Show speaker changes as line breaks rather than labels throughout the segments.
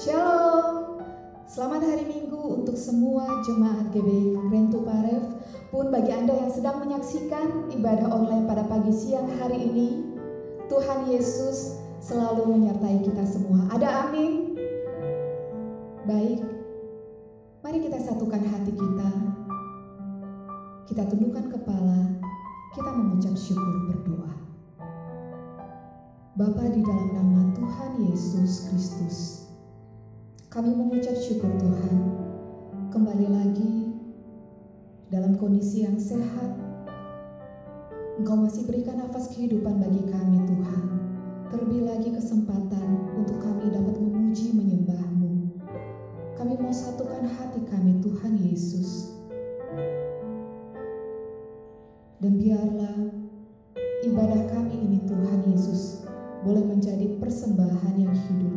Shalom, selamat hari Minggu untuk semua jemaat GBI Rentu Paref. Pun bagi Anda yang sedang menyaksikan ibadah online pada pagi siang hari ini, Tuhan Yesus selalu menyertai kita semua. Ada amin? Baik, mari kita satukan hati kita. Kita tundukkan kepala, kita mengucap syukur berdoa. Bapa, di dalam nama Tuhan Yesus Kristus, kami mengucap syukur Tuhan, kembali lagi dalam kondisi yang sehat. Engkau masih berikan nafas kehidupan bagi kami Tuhan. Terlebih lagi kesempatan untuk kami dapat memuji menyembah-Mu. Kami mau satukan hati kami Tuhan Yesus. Dan biarlah ibadah kami ini Tuhan Yesus boleh menjadi persembahan yang hidup.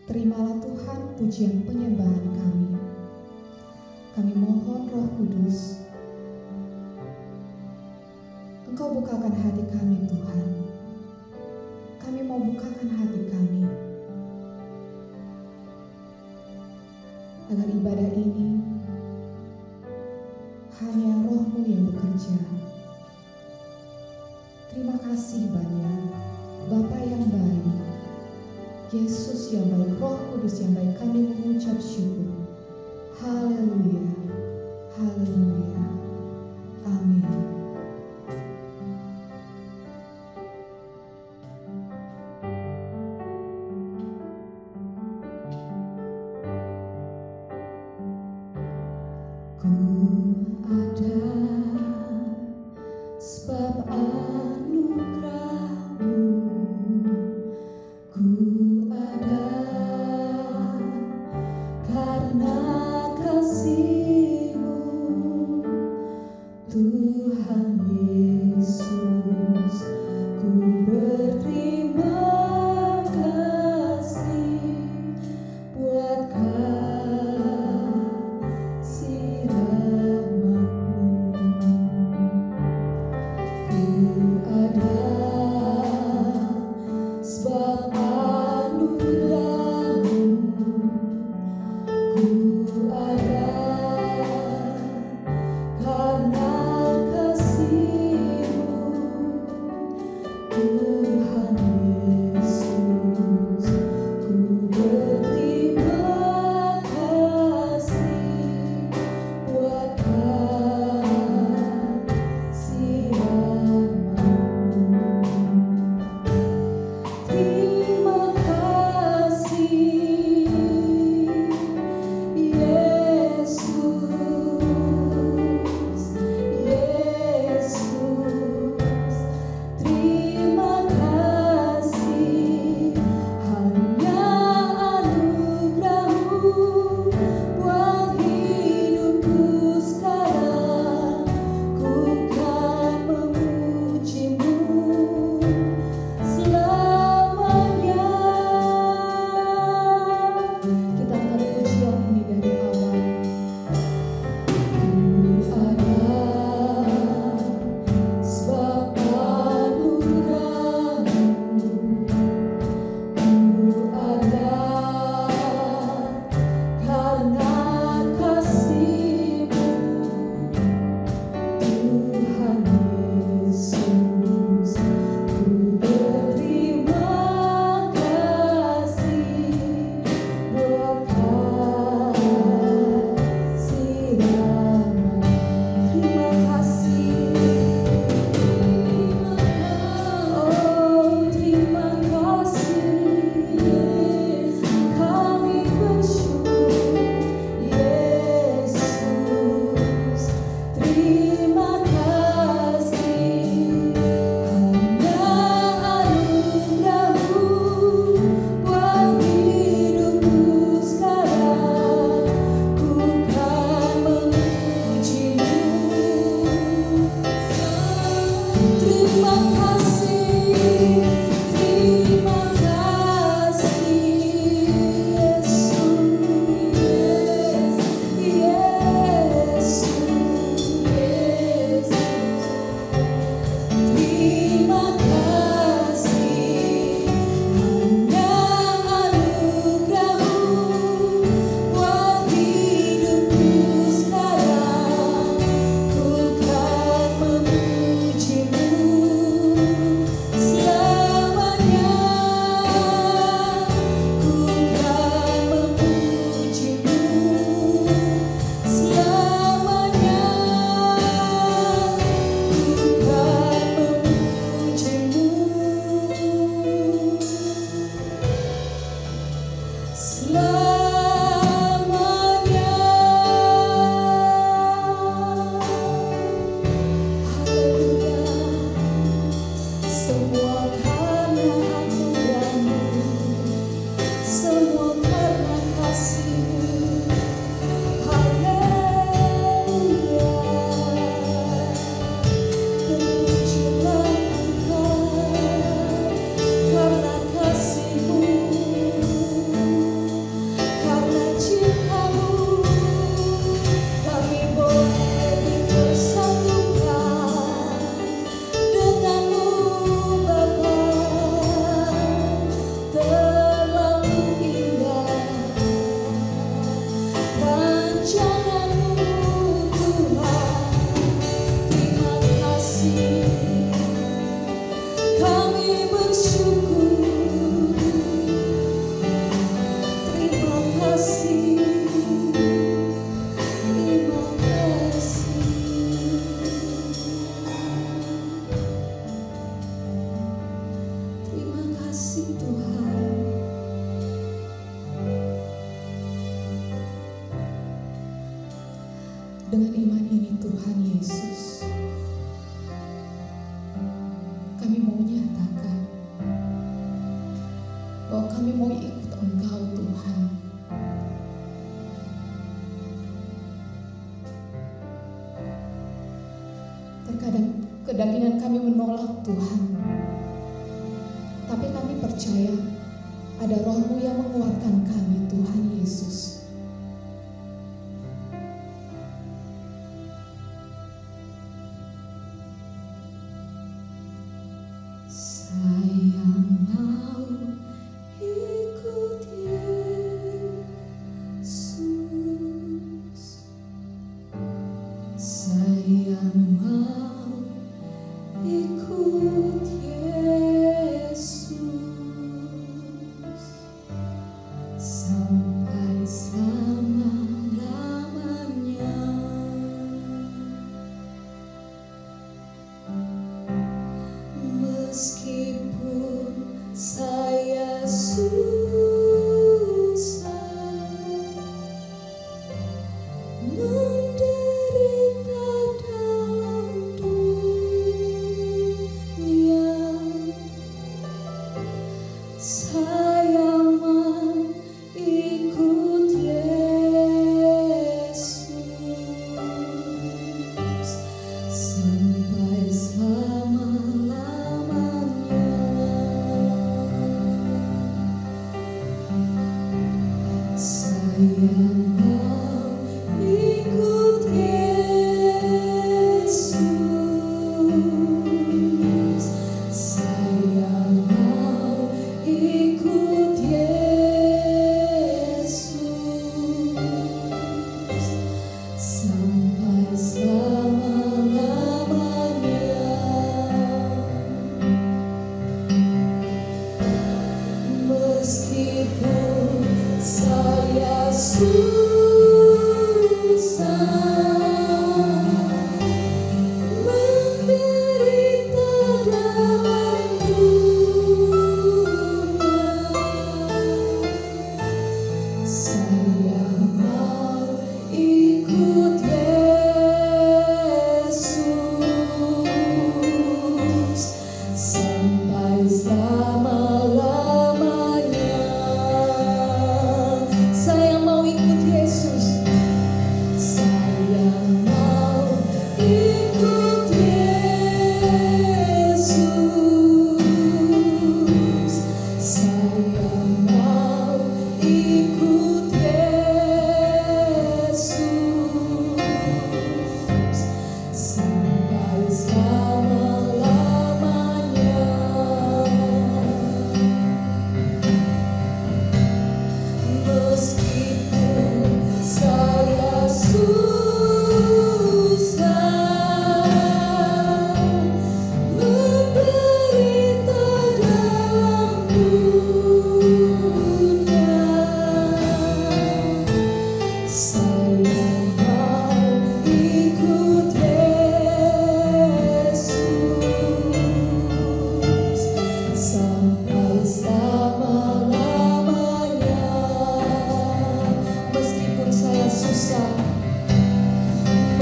Terimalah Tuhan pujian penyembahan kami. Kami mohon Roh Kudus, Engkau bukakan hati kami Tuhan. Kami mau bukakan hati kami, agar ibadah ini hanya Roh-Mu yang bekerja. Terima kasih banyak, Bapa yang baik, Yesus yang baik, Roh Kudus yang baik, kami mengucap syukur. Haleluya, haleluya, amin. Ku ada sebab anugerah-Mu. Ku ada karena kasih-Mu. Terkadang kedagingan kami menolak Tuhan, tapi kami percaya ada Roh-Mu yang menguatkan kami, Tuhan Yesus. Saya mau ikut Yesus. Saya mau ikut Yesus sampai selama-lamanya. Meskipun saya susah menderita dalam dunia, saya mau ikut Yesus sampai selama-lamanya. Saya mau ikut Yesus. Saya mau ikut Yesus sampai selama-lamanya. Meskipun saya susah menderita dalam dunia, saya mau ikut Yesus sampai selama-lamanya. Saya mau ikut Yesus. Saya mau ikut Yesus. Saya mau ikut Yesus sampai selama-lamanya. Meskipun saya susah menderita dalam dunia, saya mau ikut Yesus sampai selama-lamanya. Meskipun saya susah,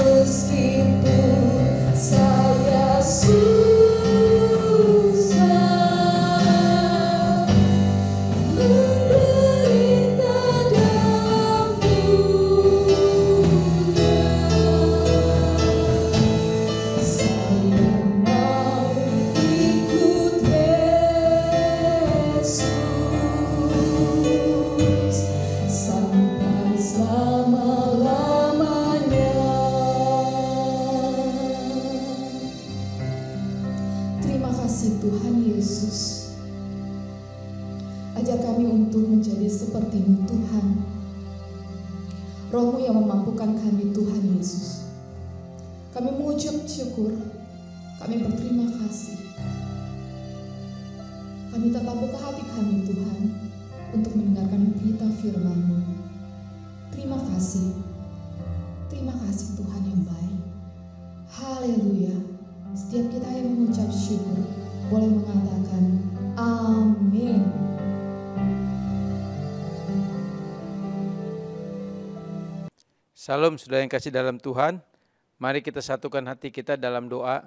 meskipun saya susah menderita dalam dunia, saya mau ikut Yesus sampai selama-lamanya. Terima kasih Tuhan Yesus. Ajar kami untuk menjadi seperti-Mu Tuhan. Roh-Mu yang memampukan kami Tuhan Yesus. Kami mengucap syukur, kami berterima kasih. Kami tetap buka hati kami Tuhan untuk mendengarkan berita firman-Mu. Terima kasih Tuhan yang baik. Haleluya. Setiap kita yang mengucap syukur boleh mengatakan amin.
Salam saudara yang kasih dalam Tuhan. Mari kita satukan hati kita dalam doa.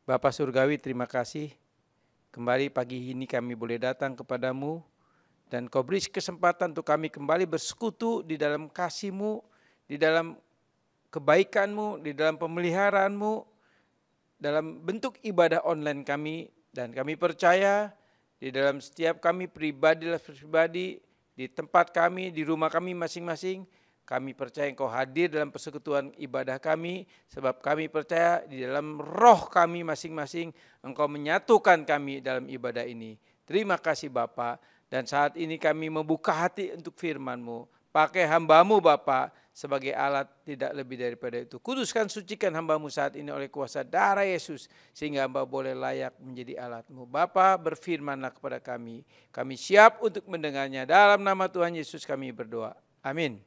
Bapa Surgawi, terima kasih. Kembali pagi ini kami boleh datang kepadamu. Dan Kau beri kesempatan untuk kami kembali bersekutu di dalam kasih-Mu, di dalam kebaikan-Mu, di dalam pemeliharaanmu, dalam bentuk ibadah online kami, dan kami percaya di dalam setiap kami pribadi, di tempat kami, di rumah kami masing-masing, kami percaya Engkau hadir dalam persekutuan ibadah kami, sebab kami percaya di dalam roh kami masing-masing Engkau menyatukan kami dalam ibadah ini. Terima kasih Bapa, dan saat ini kami membuka hati untuk firman-Mu. Pakai hamba-Mu Bapa sebagai alat, tidak lebih daripada itu. Kuduskan, sucikan hamba-Mu saat ini oleh kuasa darah Yesus, sehingga hamba boleh layak menjadi alat-Mu. Bapa, berfirmanlah kepada kami. Kami siap untuk mendengarnya. Dalam nama Tuhan Yesus kami berdoa. Amin.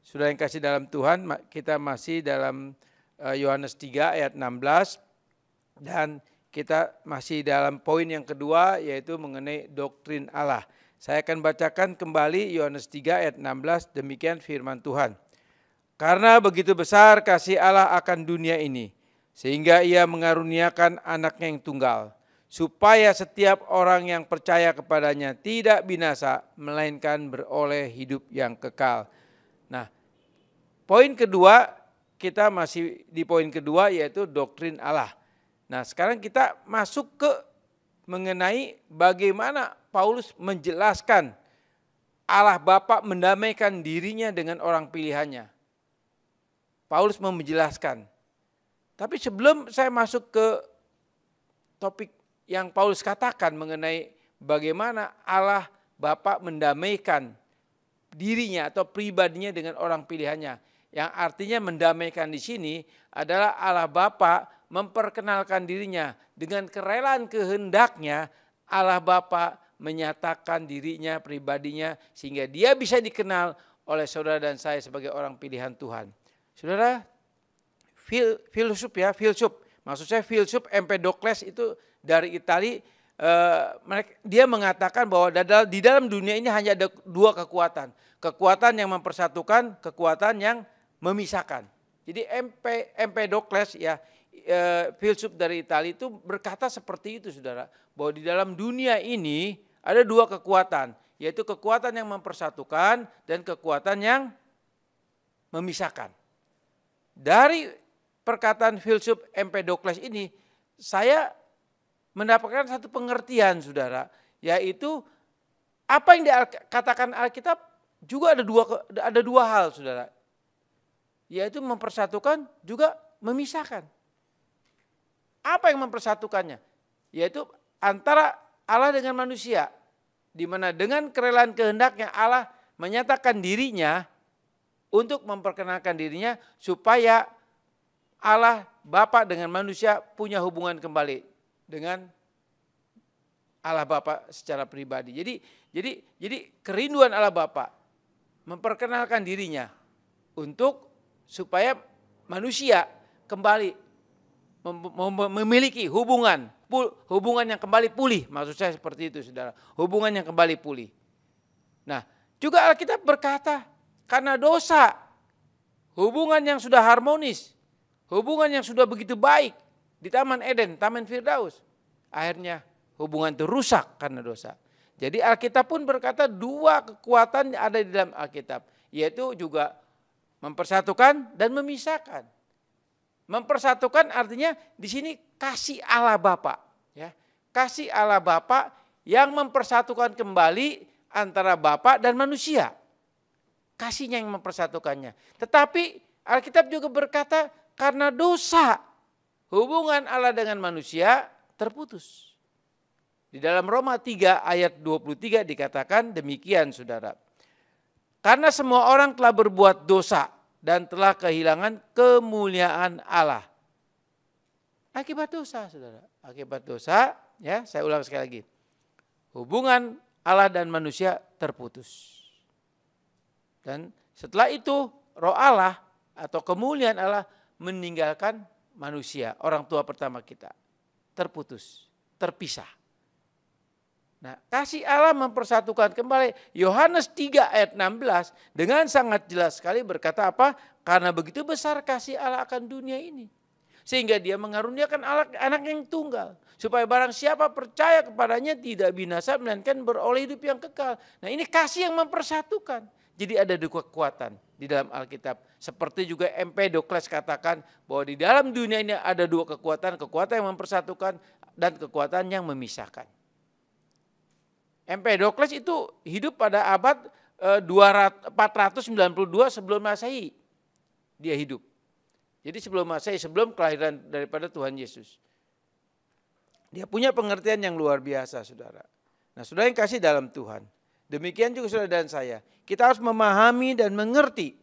Saudara yang kasih dalam Tuhan, kita masih dalam Yohanes 3 ayat 16. Dan kita masih dalam poin yang kedua, yaitu mengenai doktrin Allah. Saya akan bacakan kembali Yohanes 3 ayat 16, demikian firman Tuhan. Karena begitu besar kasih Allah akan dunia ini, sehingga ia mengaruniakan anaknya yang tunggal, supaya setiap orang yang percaya kepadanya tidak binasa, melainkan beroleh hidup yang kekal. Nah, poin kedua, kita masih di poin kedua, yaitu doktrin Allah. Nah, sekarang kita masuk ke mengenai bagaimana Paulus menjelaskan Allah Bapa mendamaikan dirinya dengan orang pilihannya. Paulus mau menjelaskan. Tapi sebelum saya masuk ke topik yang Paulus katakan mengenai bagaimana Allah Bapa mendamaikan dirinya atau pribadinya dengan orang pilihannya. Yang artinya mendamaikan di sini adalah Allah Bapa memperkenalkan dirinya dengan kerelaan kehendaknya. Allah Bapa menyatakan dirinya, pribadinya, sehingga dia bisa dikenal oleh saudara dan saya sebagai orang pilihan Tuhan. Saudara, filsuf, maksud saya filsuf Empedokles itu dari Italia. Dia mengatakan bahwa di dalam dunia ini hanya ada dua kekuatan. Kekuatan yang mempersatukan, kekuatan yang memisahkan. Jadi Empedokles filsuf dari Italia itu berkata seperti itu, saudara, bahwa di dalam dunia ini ada dua kekuatan, yaitu kekuatan yang mempersatukan dan kekuatan yang memisahkan. Dari perkataan filsuf Empedokles ini, saya mendapatkan satu pengertian, saudara, yaitu apa yang dikatakan Alkitab juga ada dua hal, saudara, yaitu mempersatukan juga memisahkan. Apa yang mempersatukannya? Yaitu antara Allah dengan manusia, di mana dengan kerelaan kehendaknya Allah menyatakan dirinya untuk memperkenalkan dirinya supaya Allah Bapa dengan manusia punya hubungan kembali dengan Allah Bapa secara pribadi. Jadi kerinduan Allah Bapa memperkenalkan dirinya untuk supaya manusia kembali memiliki hubungan yang kembali pulih. Maksud saya seperti itu, saudara. Hubungan yang kembali pulih. Nah, juga Alkitab berkata, karena dosa, hubungan yang sudah harmonis, hubungan yang sudah begitu baik di Taman Eden, Taman Firdaus, akhirnya hubungan itu rusak karena dosa. Jadi Alkitab pun berkata dua kekuatan ada di dalam Alkitab, yaitu juga mempersatukan dan memisahkan. Mempersatukan artinya di sini kasih Allah Bapa, ya. Kasih Allah Bapa yang mempersatukan kembali antara Bapa dan manusia. Kasihnya yang mempersatukannya. Tetapi Alkitab juga berkata karena dosa, hubungan Allah dengan manusia terputus. Di dalam Roma 3 ayat 23 dikatakan demikian, saudara. Karena semua orang telah berbuat dosa dan telah kehilangan kemuliaan Allah. Akibat dosa, saudara. Akibat dosa, ya, saya ulang sekali lagi. Hubungan Allah dan manusia terputus. Dan setelah itu roh Allah atau kemuliaan Allah meninggalkan manusia, orang tua pertama kita. Terputus, terpisah. Nah, kasih Allah mempersatukan kembali. Yohanes 3 ayat 16 dengan sangat jelas sekali berkata apa? Karena begitu besar kasih Allah akan dunia ini, sehingga dia mengaruniakan anak yang tunggal, supaya barang siapa percaya kepadanya tidak binasa, melainkan beroleh hidup yang kekal. Nah, ini kasih yang mempersatukan. Jadi ada dua kekuatan di dalam Alkitab. Seperti juga Empedokles katakan bahwa di dalam dunia ini ada dua kekuatan. Kekuatan yang mempersatukan dan kekuatan yang memisahkan. Empedokles itu hidup pada abad 492 sebelum Masehi. Dia hidup. Jadi sebelum Masehi, sebelum kelahiran daripada Tuhan Yesus. Dia punya pengertian yang luar biasa, saudara. Nah, saudara yang kasih dalam Tuhan. Demikian juga saudara dan saya. Kita harus memahami dan mengerti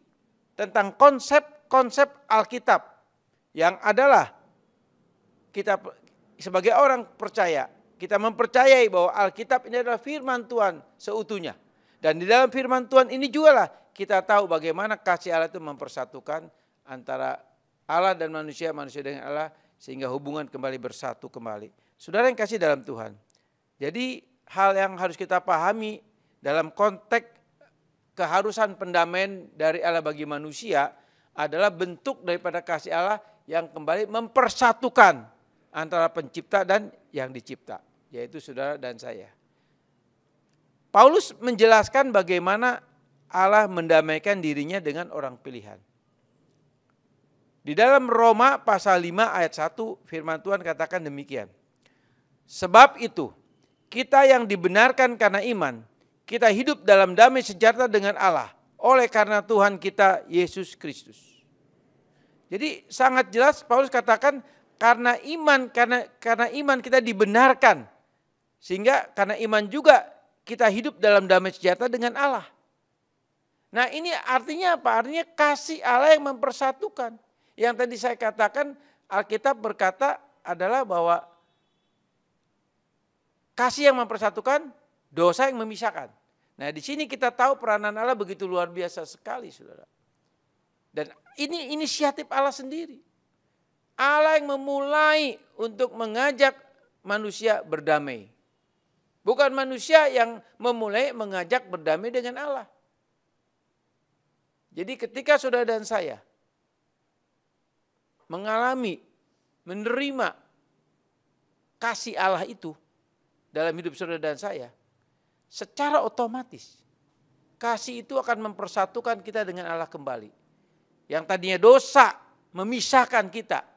tentang konsep-konsep Alkitab. Yang adalah kita sebagai orang percaya, kita mempercayai bahwa Alkitab ini adalah firman Tuhan seutuhnya. Dan di dalam firman Tuhan ini juga lah kita tahu bagaimana kasih Allah itu mempersatukan antara Allah dan manusia, manusia dengan Allah, sehingga hubungan kembali bersatu kembali. Saudara yang kasih dalam Tuhan. Jadi hal yang harus kita pahami dalam konteks keharusan pendamaian dari Allah bagi manusia adalah bentuk daripada kasih Allah yang kembali mempersatukan antara pencipta dan yang dicipta, yaitu saudara dan saya. Paulus menjelaskan bagaimana Allah mendamaikan dirinya dengan orang pilihan. Di dalam Roma pasal 5 ayat 1 firman Tuhan katakan demikian. Sebab itu kita yang dibenarkan karena iman, kita hidup dalam damai sejahtera dengan Allah oleh karena Tuhan kita Yesus Kristus. Jadi sangat jelas Paulus katakan karena iman kita dibenarkan. Sehingga karena iman juga kita hidup dalam damai sejahtera dengan Allah. Nah, ini artinya apa? Artinya kasih Allah yang mempersatukan. Yang tadi saya katakan Alkitab berkata adalah bahwa kasih yang mempersatukan, dosa yang memisahkan. Nah, di sini kita tahu peranan Allah begitu luar biasa sekali, saudara. Dan ini inisiatif Allah sendiri. Allah yang memulai untuk mengajak manusia berdamai. Bukan manusia yang memulai mengajak berdamai dengan Allah. Jadi ketika saudara dan saya mengalami, menerima kasih Allah itu dalam hidup saudara dan saya, secara otomatis kasih itu akan mempersatukan kita dengan Allah kembali. Yang tadinya dosa memisahkan kita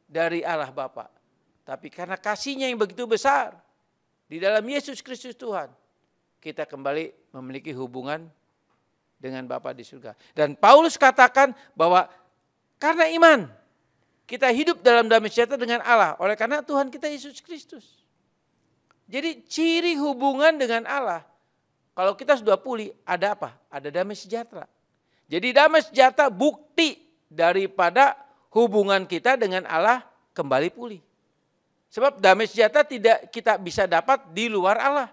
dari Allah Bapa. Tapi karena kasihnya yang begitu besar di dalam Yesus Kristus Tuhan, kita kembali memiliki hubungan dengan Bapa di surga. Dan Paulus katakan bahwa karena iman kita hidup dalam damai sejahtera dengan Allah oleh karena Tuhan kita Yesus Kristus. Jadi ciri hubungan dengan Allah, kalau kita sudah pulih, ada apa? Ada damai sejahtera. Jadi damai sejahtera bukti daripada hubungan kita dengan Allah kembali pulih. Sebab damai sejahtera tidak kita bisa dapat di luar Allah.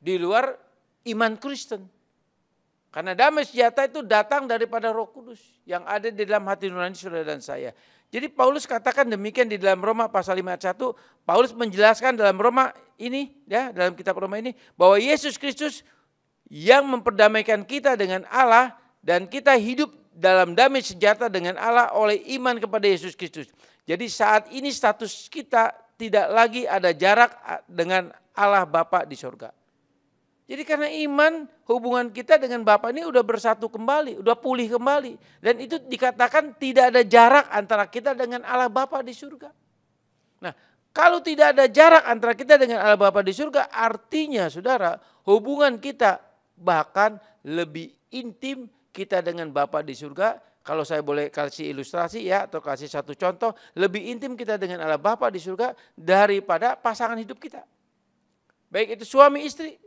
Di luar iman Kristen. Karena damai sejahtera itu datang daripada Roh Kudus yang ada di dalam hati nurani saudara dan saya. Jadi Paulus katakan demikian di dalam Roma pasal 5 ayat 1. Paulus menjelaskan dalam Roma ini, ya, dalam kitab Roma ini, bahwa Yesus Kristus yang memperdamaikan kita dengan Allah dan kita hidup dalam damai sejahtera dengan Allah oleh iman kepada Yesus Kristus. Jadi saat ini status kita tidak lagi ada jarak dengan Allah Bapa di surga. Jadi karena iman hubungan kita dengan Bapa ini udah bersatu kembali, udah pulih kembali. Dan itu dikatakan tidak ada jarak antara kita dengan Allah Bapa di surga. Nah, kalau tidak ada jarak antara kita dengan Allah Bapa di surga, artinya saudara hubungan kita bahkan lebih intim kita dengan Bapa di surga. Kalau saya boleh kasih ilustrasi ya atau kasih satu contoh, lebih intim kita dengan Allah Bapa di surga daripada pasangan hidup kita. Baik itu suami istri.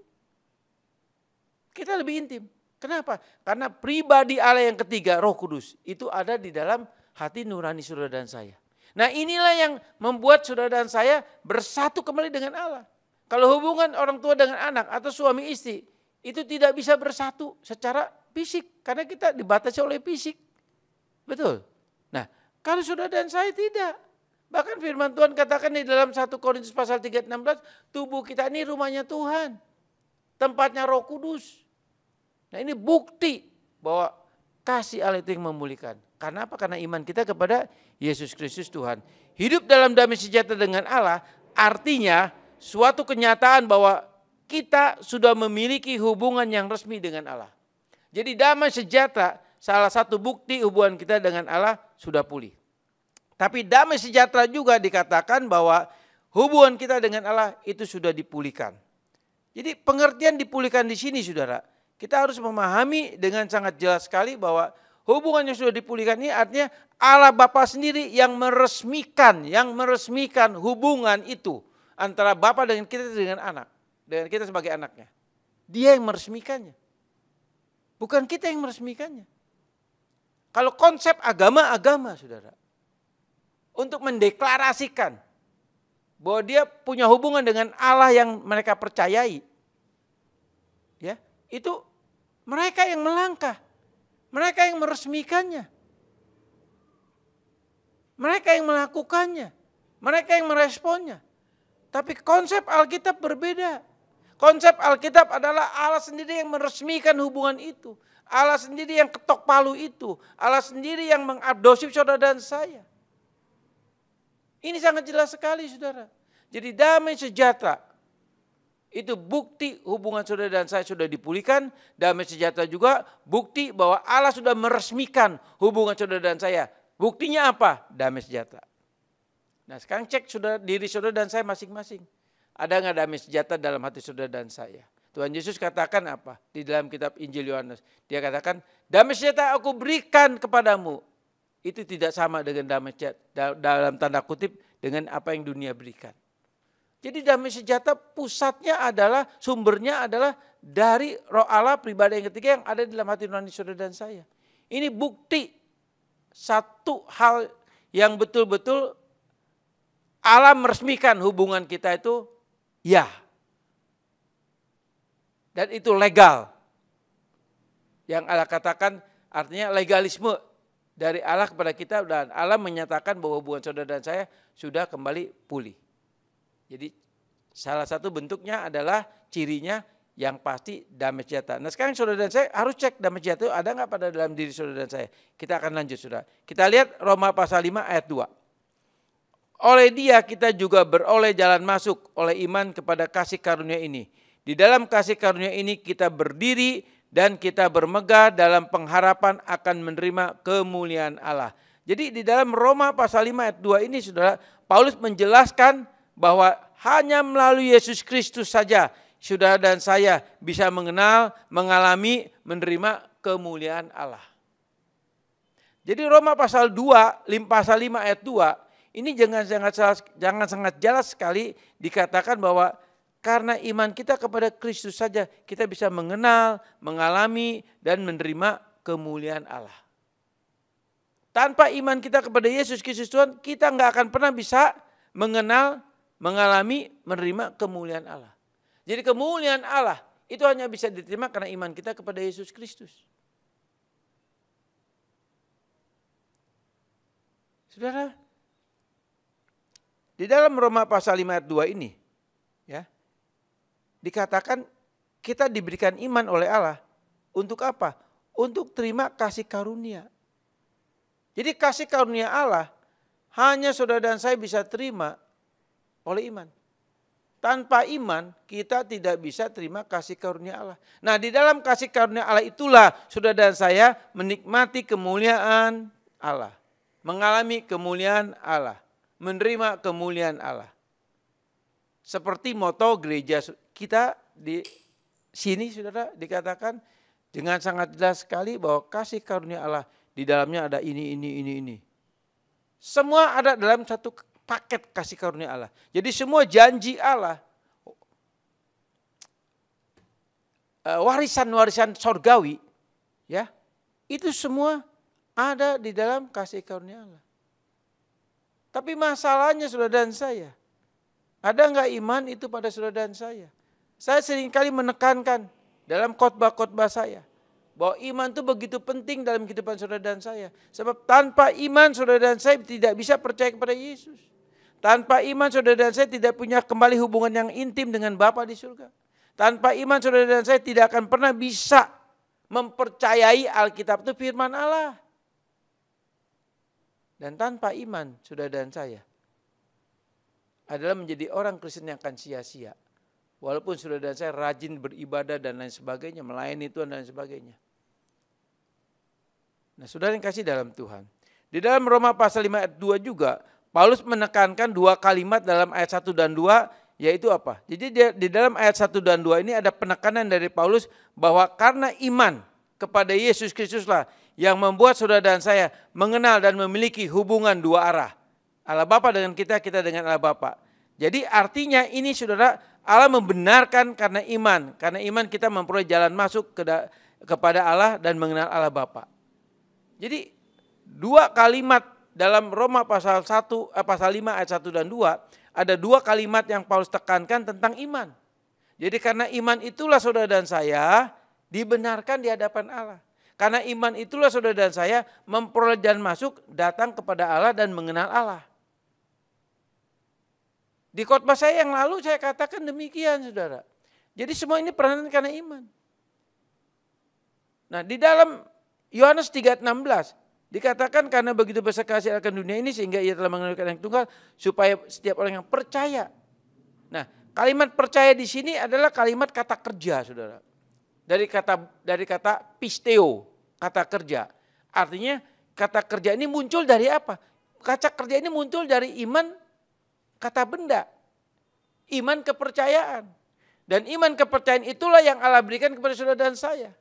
Kita lebih intim. Kenapa? Karena pribadi Allah yang ketiga, Roh Kudus, itu ada di dalam hati nurani saudara dan saya. Nah, inilah yang membuat saudara dan saya bersatu kembali dengan Allah. Kalau hubungan orang tua dengan anak atau suami istri, itu tidak bisa bersatu secara fisik. Karena kita dibatasi oleh fisik. Betul? Nah, kalau saudara dan saya tidak. Bahkan firman Tuhan katakan di dalam 1 Korintus pasal 3:16, tubuh kita ini rumahnya Tuhan. Tempatnya Roh Kudus. Nah, ini bukti bahwa kasih Allah itu yang memulihkan. Karena apa? Karena iman kita kepada Yesus Kristus Tuhan. Hidup dalam damai sejahtera dengan Allah artinya suatu kenyataan bahwa kita sudah memiliki hubungan yang resmi dengan Allah. Jadi damai sejahtera salah satu bukti hubungan kita dengan Allah sudah pulih. Tapi damai sejahtera juga dikatakan bahwa hubungan kita dengan Allah itu sudah dipulihkan. Jadi pengertian dipulihkan di sini saudara, kita harus memahami dengan sangat jelas sekali bahwa hubungan yang sudah dipulihkan ini artinya Allah Bapa sendiri yang meresmikan hubungan itu antara Bapa dengan kita dengan anak, dengan kita sebagai anaknya. Dia yang meresmikannya. Bukan kita yang meresmikannya. Kalau konsep agama-agama saudara, untuk mendeklarasikan bahwa dia punya hubungan dengan Allah yang mereka percayai, ya, itu mereka yang melangkah. Mereka yang meresmikannya. Mereka yang melakukannya. Mereka yang meresponnya. Tapi konsep Alkitab berbeda. Konsep Alkitab adalah Allah sendiri yang meresmikan hubungan itu. Allah sendiri yang ketok palu itu. Allah sendiri yang mengadopsi saudara dan saya. Ini sangat jelas sekali saudara. Jadi damai sejahtera itu bukti hubungan saudara dan saya sudah dipulihkan. Damai sejahtera juga bukti bahwa Allah sudah meresmikan hubungan saudara dan saya. Buktinya apa? Damai sejahtera. Nah sekarang cek diri saudara dan saya masing-masing. Ada nggak damai sejahtera dalam hati saudara dan saya? Tuhan Yesus katakan apa? Di dalam kitab Injil Yohanes. Dia katakan, damai sejahtera aku berikan kepadamu. Itu tidak sama dengan damai sejahtera, dalam tanda kutip dengan apa yang dunia berikan. Jadi damai sejahtera pusatnya adalah, sumbernya adalah dari Roh Allah pribadi yang ketiga yang ada di dalam hati nurani saudara dan saya. Ini bukti satu hal yang betul-betul Allah meresmikan hubungan kita itu ya. Dan itu legal. Yang Allah katakan artinya legalisme dari Allah kepada kita dan Allah menyatakan bahwa hubungan saudara dan saya sudah kembali pulih. Jadi salah satu bentuknya adalah cirinya yang pasti damai sejahtera. Nah sekarang saudara dan saya harus cek damai sejahtera ada nggak pada dalam diri saudara dan saya. Kita akan lanjut saudara. Kita lihat Roma pasal 5 ayat 2. Oleh dia kita juga beroleh jalan masuk oleh iman kepada kasih karunia ini. Di dalam kasih karunia ini kita berdiri dan kita bermegah dalam pengharapan akan menerima kemuliaan Allah. Jadi di dalam Roma pasal 5 ayat 2 ini saudara, Paulus menjelaskan bahwa hanya melalui Yesus Kristus saja saudara dan saya bisa mengenal, mengalami, menerima kemuliaan Allah. Jadi Roma pasal 2, pasal 5 ayat 2, ini jangan sangat jelas sekali dikatakan bahwa karena iman kita kepada Kristus saja kita bisa mengenal, mengalami, dan menerima kemuliaan Allah. Tanpa iman kita kepada Yesus Kristus Tuhan, kita nggak akan pernah bisa mengenal, mengalami, menerima kemuliaan Allah. Jadi kemuliaan Allah itu hanya bisa diterima karena iman kita kepada Yesus Kristus. Saudara, di dalam Roma pasal 5 ayat 2 ini, ya, dikatakan kita diberikan iman oleh Allah. Untuk apa? Untuk terima kasih karunia. Jadi kasih karunia Allah hanya saudara dan saya bisa terima oleh iman. Tanpa iman kita tidak bisa terima kasih karunia Allah. Nah di dalam kasih karunia Allah itulah saudara dan saya menikmati kemuliaan Allah. Mengalami kemuliaan Allah. Menerima kemuliaan Allah. Seperti moto gereja kita di sini saudara dikatakan dengan sangat jelas sekali bahwa kasih karunia Allah di dalamnya ada ini. Semua ada dalam satu paket kasih karunia Allah. Jadi semua janji Allah, warisan-warisan sorgawi, ya, itu semua ada di dalam kasih karunia Allah. Tapi masalahnya saudara dan saya, ada enggak iman itu pada saudara dan saya? Saya seringkali menekankan dalam khotbah-khotbah saya bahwa iman itu begitu penting dalam kehidupan saudara dan saya. Sebab tanpa iman saudara dan saya tidak bisa percaya kepada Yesus. Tanpa iman saudara dan saya tidak punya kembali hubungan yang intim dengan Bapa di surga. Tanpa iman saudara dan saya tidak akan pernah bisa mempercayai Alkitab itu firman Allah. Dan tanpa iman saudara dan saya adalah menjadi orang Kristen yang akan sia-sia. Walaupun saudara dan saya rajin beribadah dan lain sebagainya, melayani Tuhan dan lain sebagainya. Nah, saudara yang kasih dalam Tuhan. Di dalam Roma pasal 5 ayat 2 juga, Paulus menekankan dua kalimat dalam ayat 1 dan 2, yaitu apa? Jadi di dalam ayat 1 dan 2 ini ada penekanan dari Paulus bahwa karena iman kepada Yesus Kristuslah yang membuat saudara dan saya mengenal dan memiliki hubungan dua arah. Allah Bapa dengan kita, kita dengan Allah Bapa. Jadi artinya ini saudara, Allah membenarkan karena iman. Karena iman kita memperoleh jalan masuk kepada Allah dan mengenal Allah Bapa. Jadi dua kalimat dalam Roma pasal 5 ayat 1 dan 2, ada dua kalimat yang Paulus tekankan tentang iman. Jadi karena iman itulah saudara dan saya dibenarkan di hadapan Allah. Karena iman itulah saudara dan saya memperoleh jalan masuk datang kepada Allah dan mengenal Allah. Di khotbah saya yang lalu saya katakan demikian saudara. Jadi semua ini peranan karena iman. Nah di dalam Yohanes 3:16 dikatakan karena begitu besar kasih akan dunia ini sehingga ia telah mengaruniakan yang tunggal supaya setiap orang yang percaya. Nah kalimat percaya di sini adalah kalimat kata kerja saudara. Dari kata pisteo, kata kerja. Artinya kata kerja ini muncul dari apa? Kata kerja ini muncul dari iman kata benda. Iman kepercayaan. Dan iman kepercayaan itulah yang Allah berikan kepada saudara dan saya.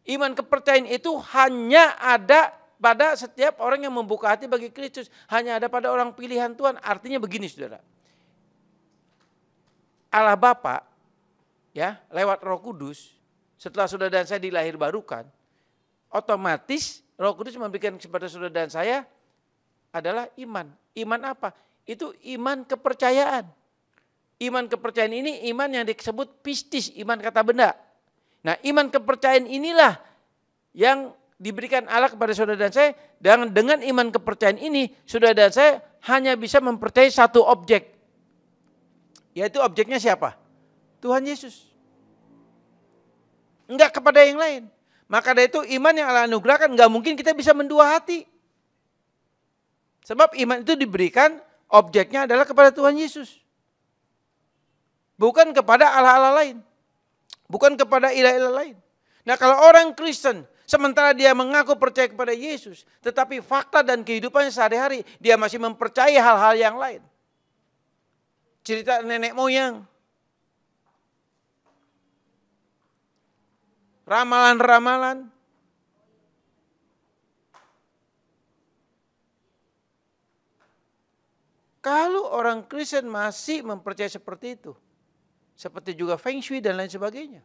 Iman kepercayaan itu hanya ada pada setiap orang yang membuka hati bagi Kristus. Hanya ada pada orang pilihan Tuhan. Artinya begini saudara. Allah Bapa ya lewat Roh Kudus setelah saudara dan saya dilahir barukan, otomatis Roh Kudus memberikan kepada saudara dan saya adalah iman. Iman apa? Itu iman kepercayaan. Iman kepercayaan ini iman yang disebut pistis, iman kata benda. Nah iman kepercayaan inilah yang diberikan Allah kepada saudara dan saya. Dan dengan iman kepercayaan ini saudara dan saya hanya bisa mempercayai satu objek. Yaitu objeknya siapa? Tuhan Yesus. Enggak kepada yang lain. Maka dari itu iman yang Allah anugerahkan enggak mungkin kita bisa mendua hati. Sebab iman itu diberikan objeknya adalah kepada Tuhan Yesus. Bukan kepada Allah-Allah lain. Bukan kepada ilah-ilah lain. Nah kalau orang Kristen sementara dia mengaku percaya kepada Yesus, tetapi fakta dan kehidupannya sehari-hari dia masih mempercayai hal-hal yang lain. Cerita nenek moyang. Ramalan-ramalan. Kalau orang Kristen masih mempercayai seperti itu. Seperti juga Feng Shui dan lain sebagainya.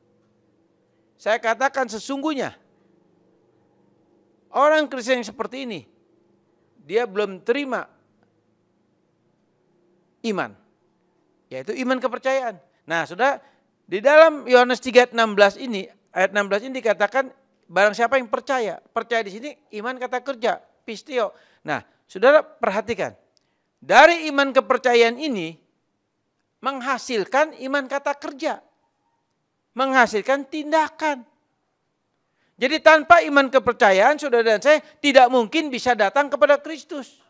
Saya katakan sesungguhnya. Orang Kristen yang seperti ini. Dia belum terima iman. Yaitu iman kepercayaan. Nah sudah di dalam Yohanes 3:16 ini. Ayat 16 ini dikatakan barang siapa yang percaya. Percaya di sini iman kata kerja, pistio. Nah, saudara perhatikan. Dari iman kepercayaan ini menghasilkan iman kata kerja. Menghasilkan tindakan. Jadi tanpa iman kepercayaan saudara dan saya tidak mungkin bisa datang kepada Kristus.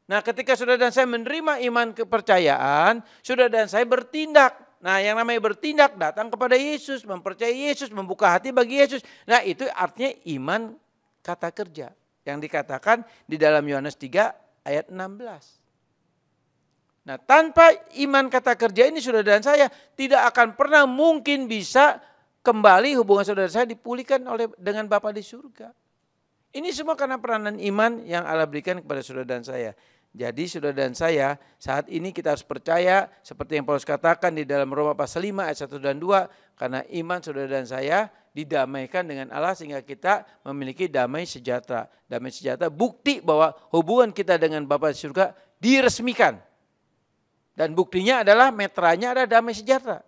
Nah, ketika saudara dan saya menerima iman kepercayaan, saudara dan saya bertindak. Nah yang namanya bertindak datang kepada Yesus, mempercayai Yesus, membuka hati bagi Yesus. Nah itu artinya iman kata kerja. Yang dikatakan di dalam Yohanes 3 ayat 16. Nah tanpa iman kata kerja ini saudara dan saya tidak akan pernah mungkin bisa kembali hubungan saudara saya dipulihkan dengan Bapa di surga. Ini semua karena peranan iman yang Allah berikan kepada saudara dan saya. Jadi saudara dan saya saat ini kita harus percaya seperti yang Paulus katakan di dalam Roma pasal 5 ayat 1 dan 2. Karena iman saudara dan saya didamaikan dengan Allah sehingga kita memiliki damai sejahtera. Damai sejahtera bukti bahwa hubungan kita dengan Bapa di surga diresmikan. Dan buktinya adalah metranya ada damai sejahtera.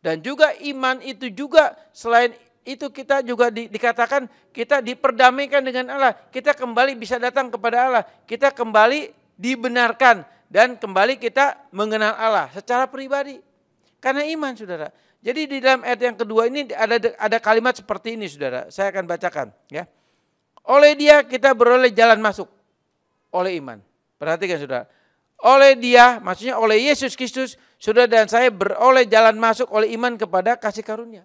Dan juga iman itu juga selain itu kita juga dikatakan kita diperdamaikan dengan Allah. Kita kembali bisa datang kepada Allah. Kita kembali dibenarkan dan kembali kita mengenal Allah secara pribadi. Karena iman saudara. Jadi di dalam ayat yang kedua ini ada kalimat seperti ini saudara. Saya akan bacakan ya. Oleh dia kita beroleh jalan masuk. Oleh iman. Perhatikan saudara. Oleh dia maksudnya oleh Yesus Kristus. Saudara dan saya beroleh jalan masuk oleh iman kepada kasih karunia.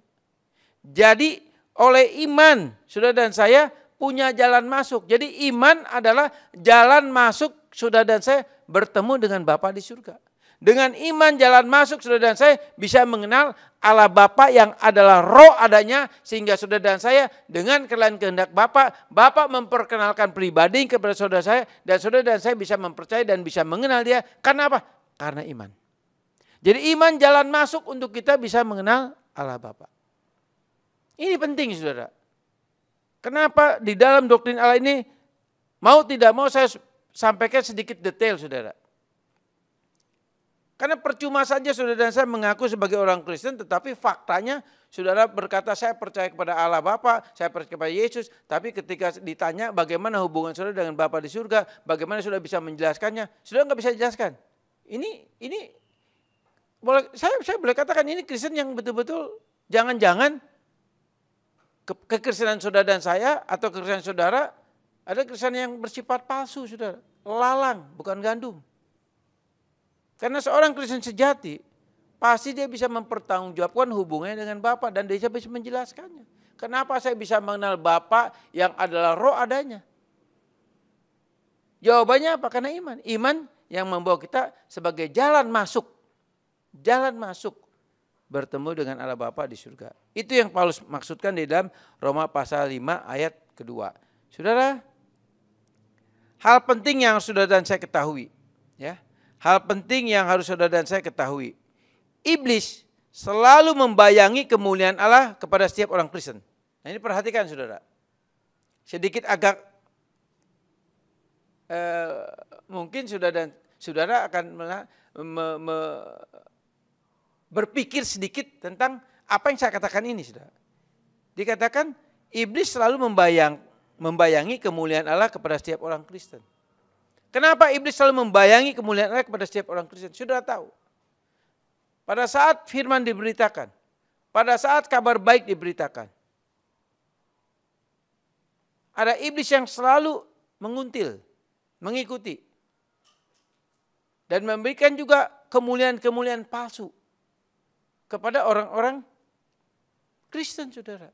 Jadi oleh iman saudara dan saya punya jalan masuk. Jadi iman adalah jalan masuk saudara dan saya bertemu dengan Bapa di surga. Dengan iman jalan masuk saudara dan saya bisa mengenal Allah Bapa yang adalah roh adanya. Sehingga saudara dan saya dengan kehendak Bapa memperkenalkan pribadi kepada saudara saya. Dan saudara dan saya bisa mempercayai dan bisa mengenal dia. Karena apa? Karena iman. Jadi iman jalan masuk untuk kita bisa mengenal Allah Bapa. Ini penting saudara. Kenapa di dalam doktrin Allah ini mau tidak mau saya sampaikan sedikit detail saudara. Karena percuma saja saudara dan saya mengaku sebagai orang Kristen, tetapi faktanya saudara berkata saya percaya kepada Allah Bapa, saya percaya kepada Yesus, tapi ketika ditanya bagaimana hubungan saudara dengan Bapa di surga, bagaimana saudara bisa menjelaskannya, saudara nggak bisa jelaskan. Ini boleh saya boleh katakan ini Kristen yang betul-betul jangan-jangan kekristenan saudara dan saya atau kekristenan saudara ada Kristen yang bersifat palsu saudara, lalang bukan gandum. Karena seorang Kristen sejati, pasti dia bisa mempertanggungjawabkan hubungannya dengan Bapa dan dia bisa menjelaskannya. Kenapa saya bisa mengenal Bapa yang adalah roh adanya? Jawabannya apa? Karena iman. Iman yang membawa kita sebagai jalan masuk. Jalan masuk bertemu dengan Allah Bapa di surga. Itu yang Paulus maksudkan di dalam Roma pasal 5 ayat kedua. Saudara, hal penting yang saudara dan saya ketahui, ya. Hal penting yang harus saudara dan saya ketahui. Iblis selalu membayangi kemuliaan Allah kepada setiap orang Kristen. Nah ini perhatikan saudara. Sedikit agak mungkin saudara akan berpikir sedikit tentang apa yang saya katakan ini saudara. Dikatakan iblis selalu membayangi kemuliaan Allah kepada setiap orang Kristen. Kenapa iblis selalu membayangi kemuliaan Allah kepada setiap orang Kristen? Sudah tahu. Pada saat firman diberitakan, pada saat kabar baik diberitakan, ada iblis yang selalu menguntil, mengikuti, dan memberikan juga kemuliaan-kemuliaan palsu kepada orang-orang Kristen, saudara.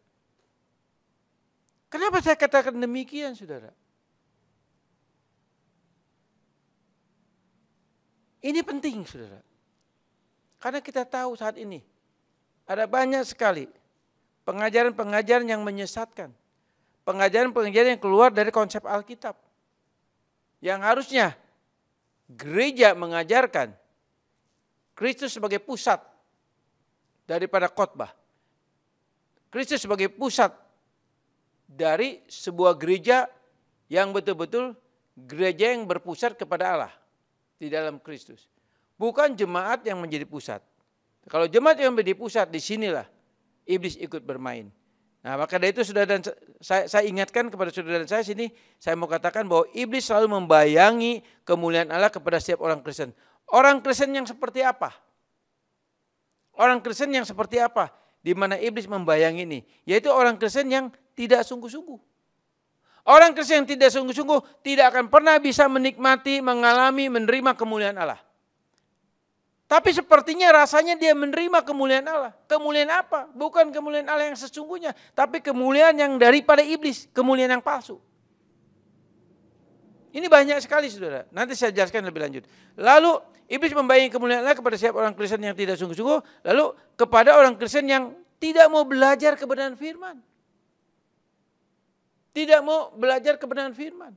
Kenapa saya katakan demikian, saudara? Ini penting saudara. Karena kita tahu saat ini ada banyak sekali pengajaran-pengajaran yang menyesatkan. Pengajaran-pengajaran yang keluar dari konsep Alkitab. Yang harusnya gereja mengajarkan Kristus sebagai pusat daripada khotbah. Kristus sebagai pusat dari sebuah gereja yang betul-betul gereja yang berpusat kepada Allah. Di dalam Kristus. Bukan jemaat yang menjadi pusat. Kalau jemaat yang menjadi pusat, disinilah iblis ikut bermain. Nah maka dari itu saudara dan saya ingatkan kepada saudara dan saya sini, saya mau katakan bahwa iblis selalu membayangi kemuliaan Allah kepada setiap orang Kristen. Orang Kristen yang seperti apa? Orang Kristen yang seperti apa? Di mana iblis membayangi ini? Yaitu orang Kristen yang tidak sungguh-sungguh. Orang Kristen yang tidak sungguh-sungguh tidak akan pernah bisa menikmati, mengalami, menerima kemuliaan Allah. Tapi sepertinya rasanya dia menerima kemuliaan Allah. Kemuliaan apa? Bukan kemuliaan Allah yang sesungguhnya, tapi kemuliaan yang daripada iblis, kemuliaan yang palsu. Ini banyak sekali saudara, nanti saya jelaskan lebih lanjut. Lalu iblis membayangi kemuliaan Allah kepada setiap orang Kristen yang tidak sungguh-sungguh, lalu kepada orang Kristen yang tidak mau belajar kebenaran firman. Tidak mau belajar kebenaran firman.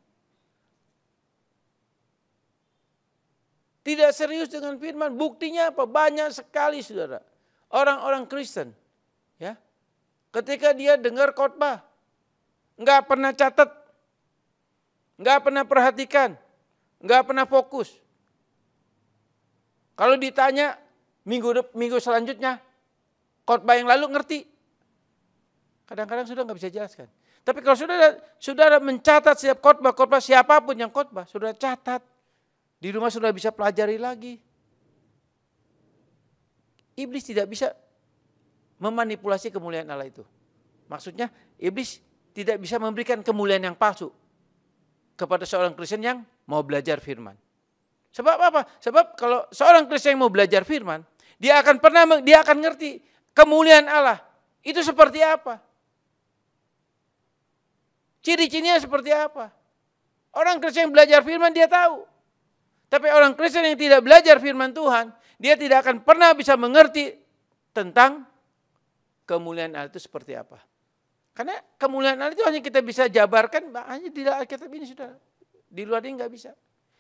Tidak serius dengan firman. Buktinya apa? Banyak sekali saudara. Orang-orang Kristen. Ya, ketika dia dengar khotbah. Enggak pernah catat. Enggak pernah perhatikan. Enggak pernah fokus. Kalau ditanya minggu selanjutnya. Khotbah yang lalu ngerti. Kadang-kadang sudah enggak bisa jelaskan. Tapi kalau saudara mencatat setiap khotbah siapapun yang khotbah, saudara catat. Di rumah saudara bisa pelajari lagi. Iblis tidak bisa memanipulasi kemuliaan Allah itu. Maksudnya iblis tidak bisa memberikan kemuliaan yang palsu kepada seorang Kristen yang mau belajar firman. Sebab apa? Sebab kalau seorang Kristen yang mau belajar firman, dia akan ngerti kemuliaan Allah itu seperti apa. Ciri-cirinya seperti apa? Orang Kristen yang belajar firman dia tahu. Tapi orang Kristen yang tidak belajar firman Tuhan, dia tidak akan pernah bisa mengerti tentang kemuliaan Allah itu seperti apa. Karena kemuliaan Allah itu hanya kita bisa jabarkan hanya di Alkitab ini, saudara. Di luar ini nggak bisa.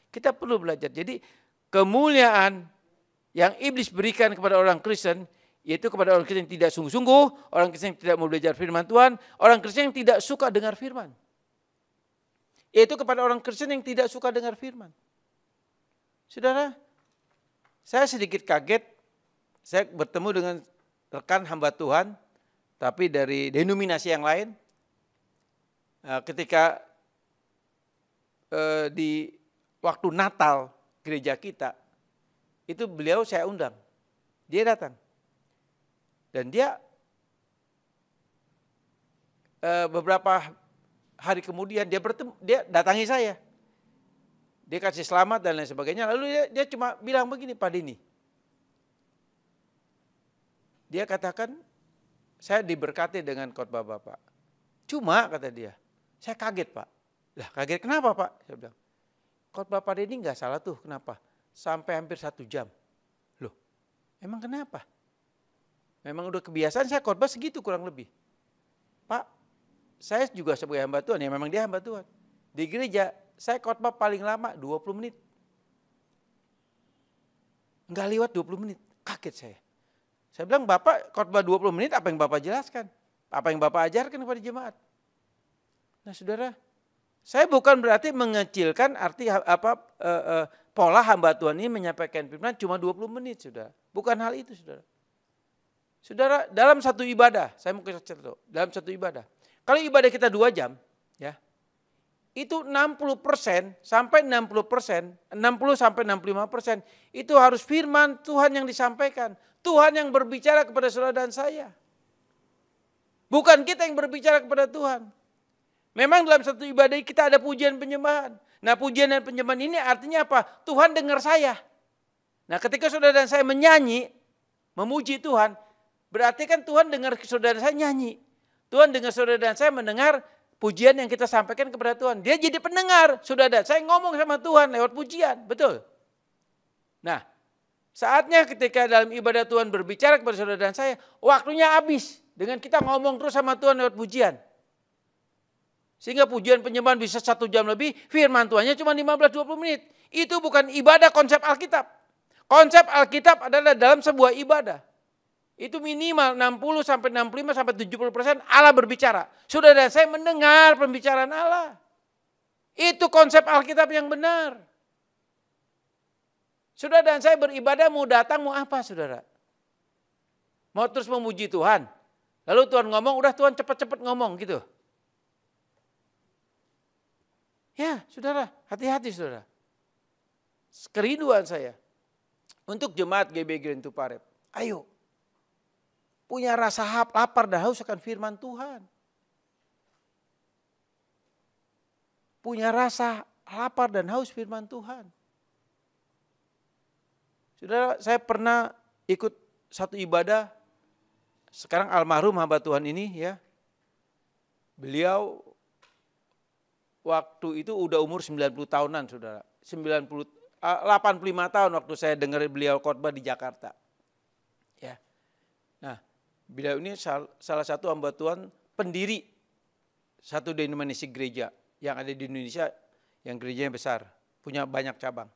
Kita perlu belajar. Jadi kemuliaan yang iblis berikan kepada orang Kristen, yaitu kepada orang Kristen yang tidak sungguh-sungguh, orang Kristen yang tidak mau belajar firman Tuhan, orang Kristen yang tidak suka dengar firman. Yaitu kepada orang Kristen yang tidak suka dengar firman. Saudara, saya sedikit kaget, saya bertemu dengan rekan hamba Tuhan, tapi dari denominasi yang lain, ketika di waktu Natal gereja kita, itu beliau saya undang, dia datang. Dan dia beberapa hari kemudian dia datangi saya. Dia kasih selamat dan lain sebagainya. Lalu dia cuma bilang begini, Pak Dini. Dia katakan, saya diberkati dengan khotbah Bapak. Cuma kata dia, saya kaget Pak. Lah kaget kenapa Pak? Saya bilang, khotbah Pak Dini nggak salah tuh, kenapa? Sampai hampir 1 jam. Loh, emang kenapa? Memang udah kebiasaan saya khotbah segitu kurang lebih. Pak, saya juga sebagai hamba Tuhan, ya memang dia hamba Tuhan. Di gereja, saya khotbah paling lama 20 menit. Enggak lewat 20 menit, kaget saya. Saya bilang, Bapak khotbah 20 menit apa yang Bapak jelaskan? Apa yang Bapak ajarkan kepada jemaat? Nah saudara, saya bukan berarti mengecilkan arti pola hamba Tuhan ini menyampaikan firman cuma 20 menit, saudara. Bukan hal itu, saudara. Saudara, dalam satu ibadah, saya mau kasih contoh, dalam satu ibadah. Kalau ibadah kita 2 jam, ya, itu 60% sampai 60%, 60 sampai 65% itu harus firman Tuhan yang disampaikan. Tuhan yang berbicara kepada saudara dan saya. Bukan kita yang berbicara kepada Tuhan. Memang dalam satu ibadah kita ada pujian penyembahan. Nah pujian dan penyembahan ini artinya apa? Tuhan dengar saya. Nah ketika saudara dan saya menyanyi, memuji Tuhan, berarti kan Tuhan dengar saudara dan saya nyanyi. Tuhan dengar saudara dan saya mendengar pujian yang kita sampaikan kepada Tuhan. Dia jadi pendengar, saudara. Saya ngomong sama Tuhan lewat pujian, betul. Nah, saatnya ketika dalam ibadah Tuhan berbicara kepada saudara dan saya, waktunya habis dengan kita ngomong terus sama Tuhan lewat pujian. Sehingga pujian penyembahan bisa 1 jam lebih, firman Tuhannya cuma 15-20 menit. Itu bukan ibadah konsep Alkitab. Konsep Alkitab adalah dalam sebuah ibadah. Itu minimal 60 sampai 65 sampai 70% Allah berbicara. Saudara dan saya mendengar pembicaraan Allah. Itu konsep Alkitab yang benar. Saudara dan saya beribadah mau datang mau apa saudara? Mau terus memuji Tuhan. Lalu Tuhan ngomong, udah Tuhan cepat-cepat ngomong gitu. Ya saudara, hati-hati saudara. Kerinduan saya untuk jemaat GB Grand Tuparep. Ayo. Punya rasa lapar dan haus akan firman Tuhan. Punya rasa lapar dan haus firman Tuhan. Saudara, saya pernah ikut satu ibadah. Sekarang almarhum hamba Tuhan ini ya. Beliau waktu itu udah umur 90 tahunan saudara. 85 tahun waktu saya dengar beliau khotbah di Jakarta. Ya. Nah, beliau ini salah satu hamba Tuhan pendiri satu denominasi gereja yang ada di Indonesia yang gerejanya besar, punya banyak cabang.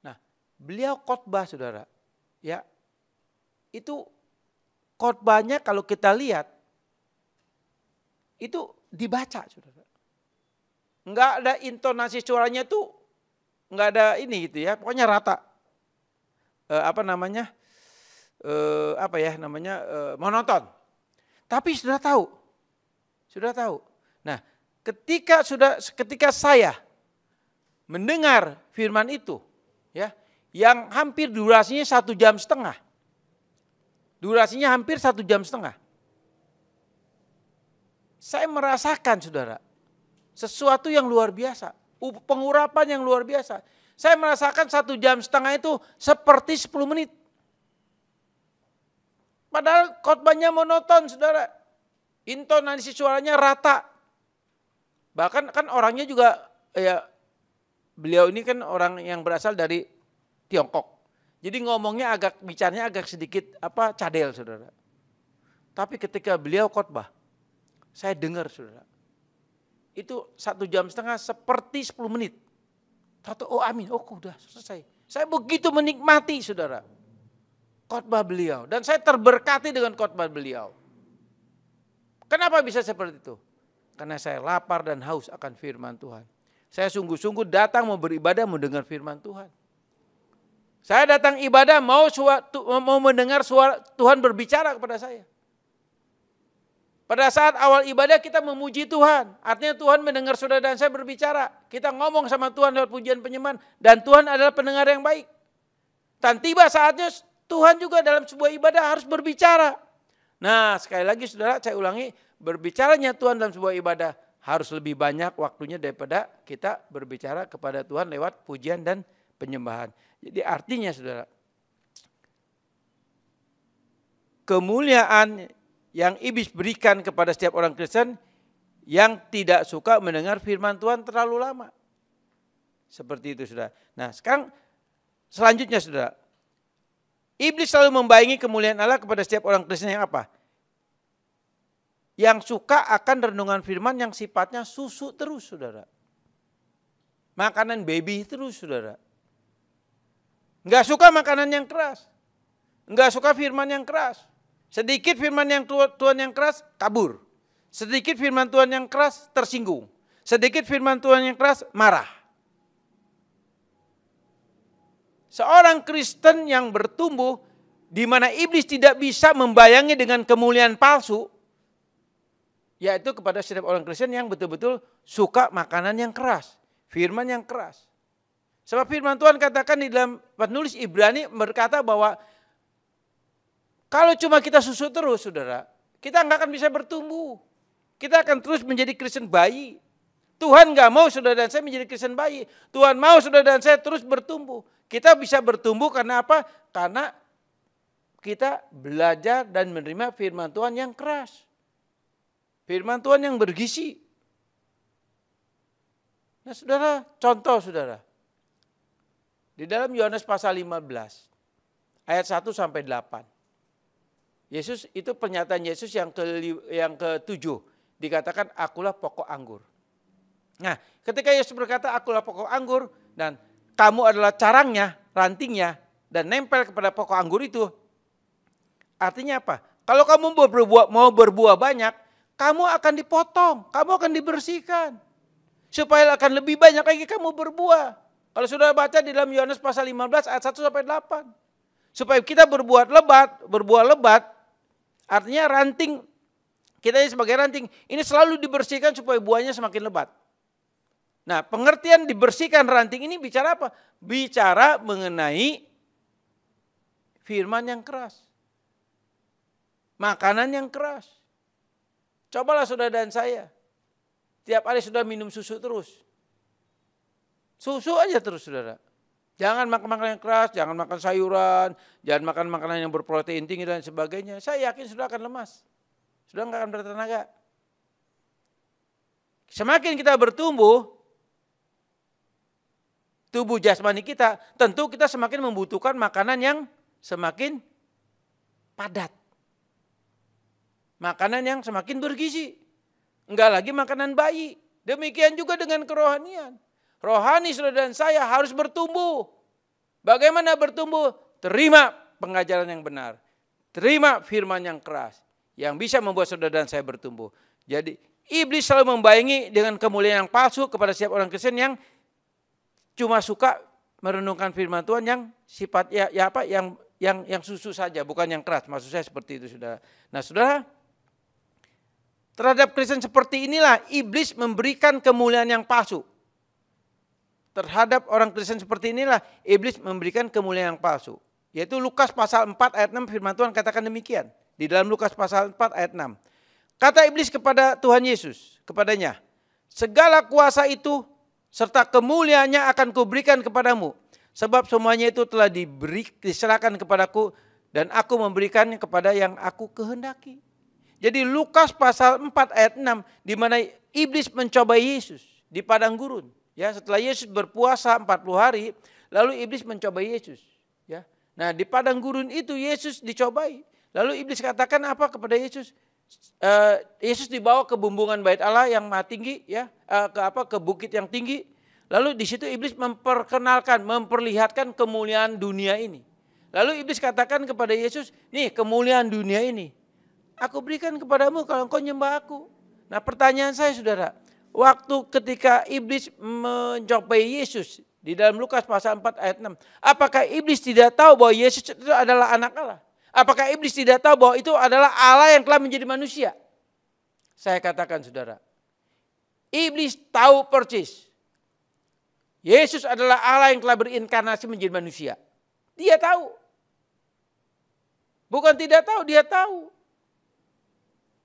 Nah, beliau khotbah saudara, ya itu khotbahnya kalau kita lihat itu dibaca saudara. Enggak ada intonasi suaranya tuh, enggak ada ini gitu ya, pokoknya rata. Monoton. Tapi sudah tahu. Nah, ketika saya mendengar firman itu, ya, yang hampir durasinya 1,5 jam. Durasinya hampir 1,5 jam. Saya merasakan saudara, sesuatu yang luar biasa, pengurapan yang luar biasa. Saya merasakan 1,5 jam itu seperti 10 menit. Padahal khotbahnya monoton, saudara. Intonasi suaranya rata. Bahkan kan orangnya juga ya beliau ini kan orang yang berasal dari Tiongkok. Jadi ngomongnya bicaranya agak sedikit cadel saudara. Tapi ketika beliau khotbah, saya dengar saudara. Itu 1,5 jam seperti 10 menit. Oh amin, udah selesai. Saya begitu menikmati saudara khotbah beliau. Dan saya terberkati dengan khotbah beliau. Kenapa bisa seperti itu? Karena saya lapar dan haus akan firman Tuhan. Saya sungguh-sungguh datang mau beribadah, mau dengar firman Tuhan. Saya datang ibadah mau mendengar suara Tuhan berbicara kepada saya. Pada saat awal ibadah kita memuji Tuhan. Artinya Tuhan mendengar saudara dan saya berbicara. Kita ngomong sama Tuhan lewat pujian penyembahan. Dan Tuhan adalah pendengar yang baik. Dan tiba saatnya Tuhan juga dalam sebuah ibadah harus berbicara. Nah sekali lagi saudara saya ulangi. Berbicaranya Tuhan dalam sebuah ibadah harus lebih banyak waktunya daripada kita berbicara kepada Tuhan lewat pujian dan penyembahan. Jadi artinya saudara, kemuliaan yang iblis berikan kepada setiap orang Kristen yang tidak suka mendengar firman Tuhan terlalu lama. Seperti itu saudara. Nah sekarang selanjutnya saudara, iblis selalu membayangi kemuliaan Allah kepada setiap orang Kristen yang apa? Yang suka akan renungan firman yang sifatnya susu terus saudara. Makanan baby terus saudara. Enggak suka makanan yang keras. Enggak suka firman yang keras. Sedikit firman yang Tuhan yang keras kabur. Sedikit firman Tuhan yang keras tersinggung. Sedikit firman Tuhan yang keras marah. Seorang Kristen yang bertumbuh di mana iblis tidak bisa membayangi dengan kemuliaan palsu, yaitu kepada setiap orang Kristen yang betul-betul suka makanan yang keras. Firman yang keras. Sebab firman Tuhan katakan di dalam penulis Ibrani berkata bahwa kalau cuma kita susu terus saudara, kita nggak akan bisa bertumbuh. Kita akan terus menjadi Kristen bayi. Tuhan nggak mau saudara dan saya menjadi Kristen bayi. Tuhan mau saudara dan saya terus bertumbuh. Kita bisa bertumbuh karena apa? Karena kita belajar dan menerima firman Tuhan yang keras. Firman Tuhan yang bergizi. Nah saudara, contoh saudara. Di dalam Yohanes pasal 15, ayat 1 sampai 8. Yesus itu pernyataan Yesus yang ke-7. Dikatakan akulah pokok anggur. Nah ketika Yesus berkata akulah pokok anggur dan kamu adalah carangnya, rantingnya dan nempel kepada pokok anggur itu. Artinya apa? Kalau kamu mau berbuah banyak, kamu akan dipotong, kamu akan dibersihkan. Supaya akan lebih banyak lagi kamu berbuah. Kalau sudah baca di dalam Yohanes pasal 15 ayat 1 sampai 8. Supaya kita berbuah lebat, artinya ranting, kita sebagai ranting, ini selalu dibersihkan supaya buahnya semakin lebat. Nah pengertian dibersihkan ranting ini bicara apa? Bicara mengenai firman yang keras. Makanan yang keras. Cobalah saudara dan saya. Tiap hari sudah minum susu terus. Susu aja terus saudara. Jangan makan makanan yang keras, jangan makan sayuran, jangan makan makanan yang berprotein tinggi dan sebagainya. Saya yakin sudah akan lemas. Sudah nggak akan bertenaga. Semakin kita bertumbuh, tubuh jasmani kita, tentu kita semakin membutuhkan makanan yang semakin padat. Makanan yang semakin bergizi. Enggak lagi makanan bayi. Demikian juga dengan kerohanian. Rohani saudara dan saya harus bertumbuh. Bagaimana bertumbuh? Terima pengajaran yang benar. Terima firman yang keras. Yang bisa membuat saudara dan saya bertumbuh. Jadi iblis selalu membayangi dengan kemuliaan yang palsu kepada setiap orang Kristen yang cuma suka merenungkan firman Tuhan yang sifat yang susu saja, bukan yang keras. Maksud saya seperti itu saudara. Nah saudara, terhadap Kristen seperti inilah iblis memberikan kemuliaan yang palsu. Terhadap orang Kristen seperti inilah iblis memberikan kemuliaan yang palsu. Yaitu Lukas pasal 4 ayat 6 firman Tuhan katakan demikian. Di dalam Lukas pasal 4 ayat 6. Kata iblis kepada Tuhan Yesus, kepadanya, segala kuasa itu serta kemuliaannya akan kuberikan kepadamu. Sebab semuanya itu telah diserahkan kepadaku dan aku memberikannya kepada yang aku kehendaki. Jadi Lukas pasal 4 ayat 6 di mana iblis mencobai Yesus di padang gurun. Ya, setelah Yesus berpuasa 40 hari, lalu iblis mencobai Yesus. Ya, nah di padang gurun itu Yesus dicobai. Lalu iblis katakan apa kepada Yesus? Yesus dibawa ke bumbungan bait Allah yang maha tinggi, ya, ke bukit yang tinggi. Lalu di situ iblis memperlihatkan kemuliaan dunia ini. Lalu iblis katakan kepada Yesus, nih kemuliaan dunia ini aku berikan kepadamu kalau engkau nyembah aku. Nah pertanyaan saya saudara, waktu ketika iblis mencobai Yesus di dalam Lukas pasal 4 ayat 6. Apakah iblis tidak tahu bahwa Yesus itu adalah anak Allah? Apakah iblis tidak tahu bahwa itu adalah Allah yang telah menjadi manusia? Saya katakan saudara, iblis tahu persis. Yesus adalah Allah yang telah berinkarnasi menjadi manusia. Dia tahu. Bukan tidak tahu, dia tahu.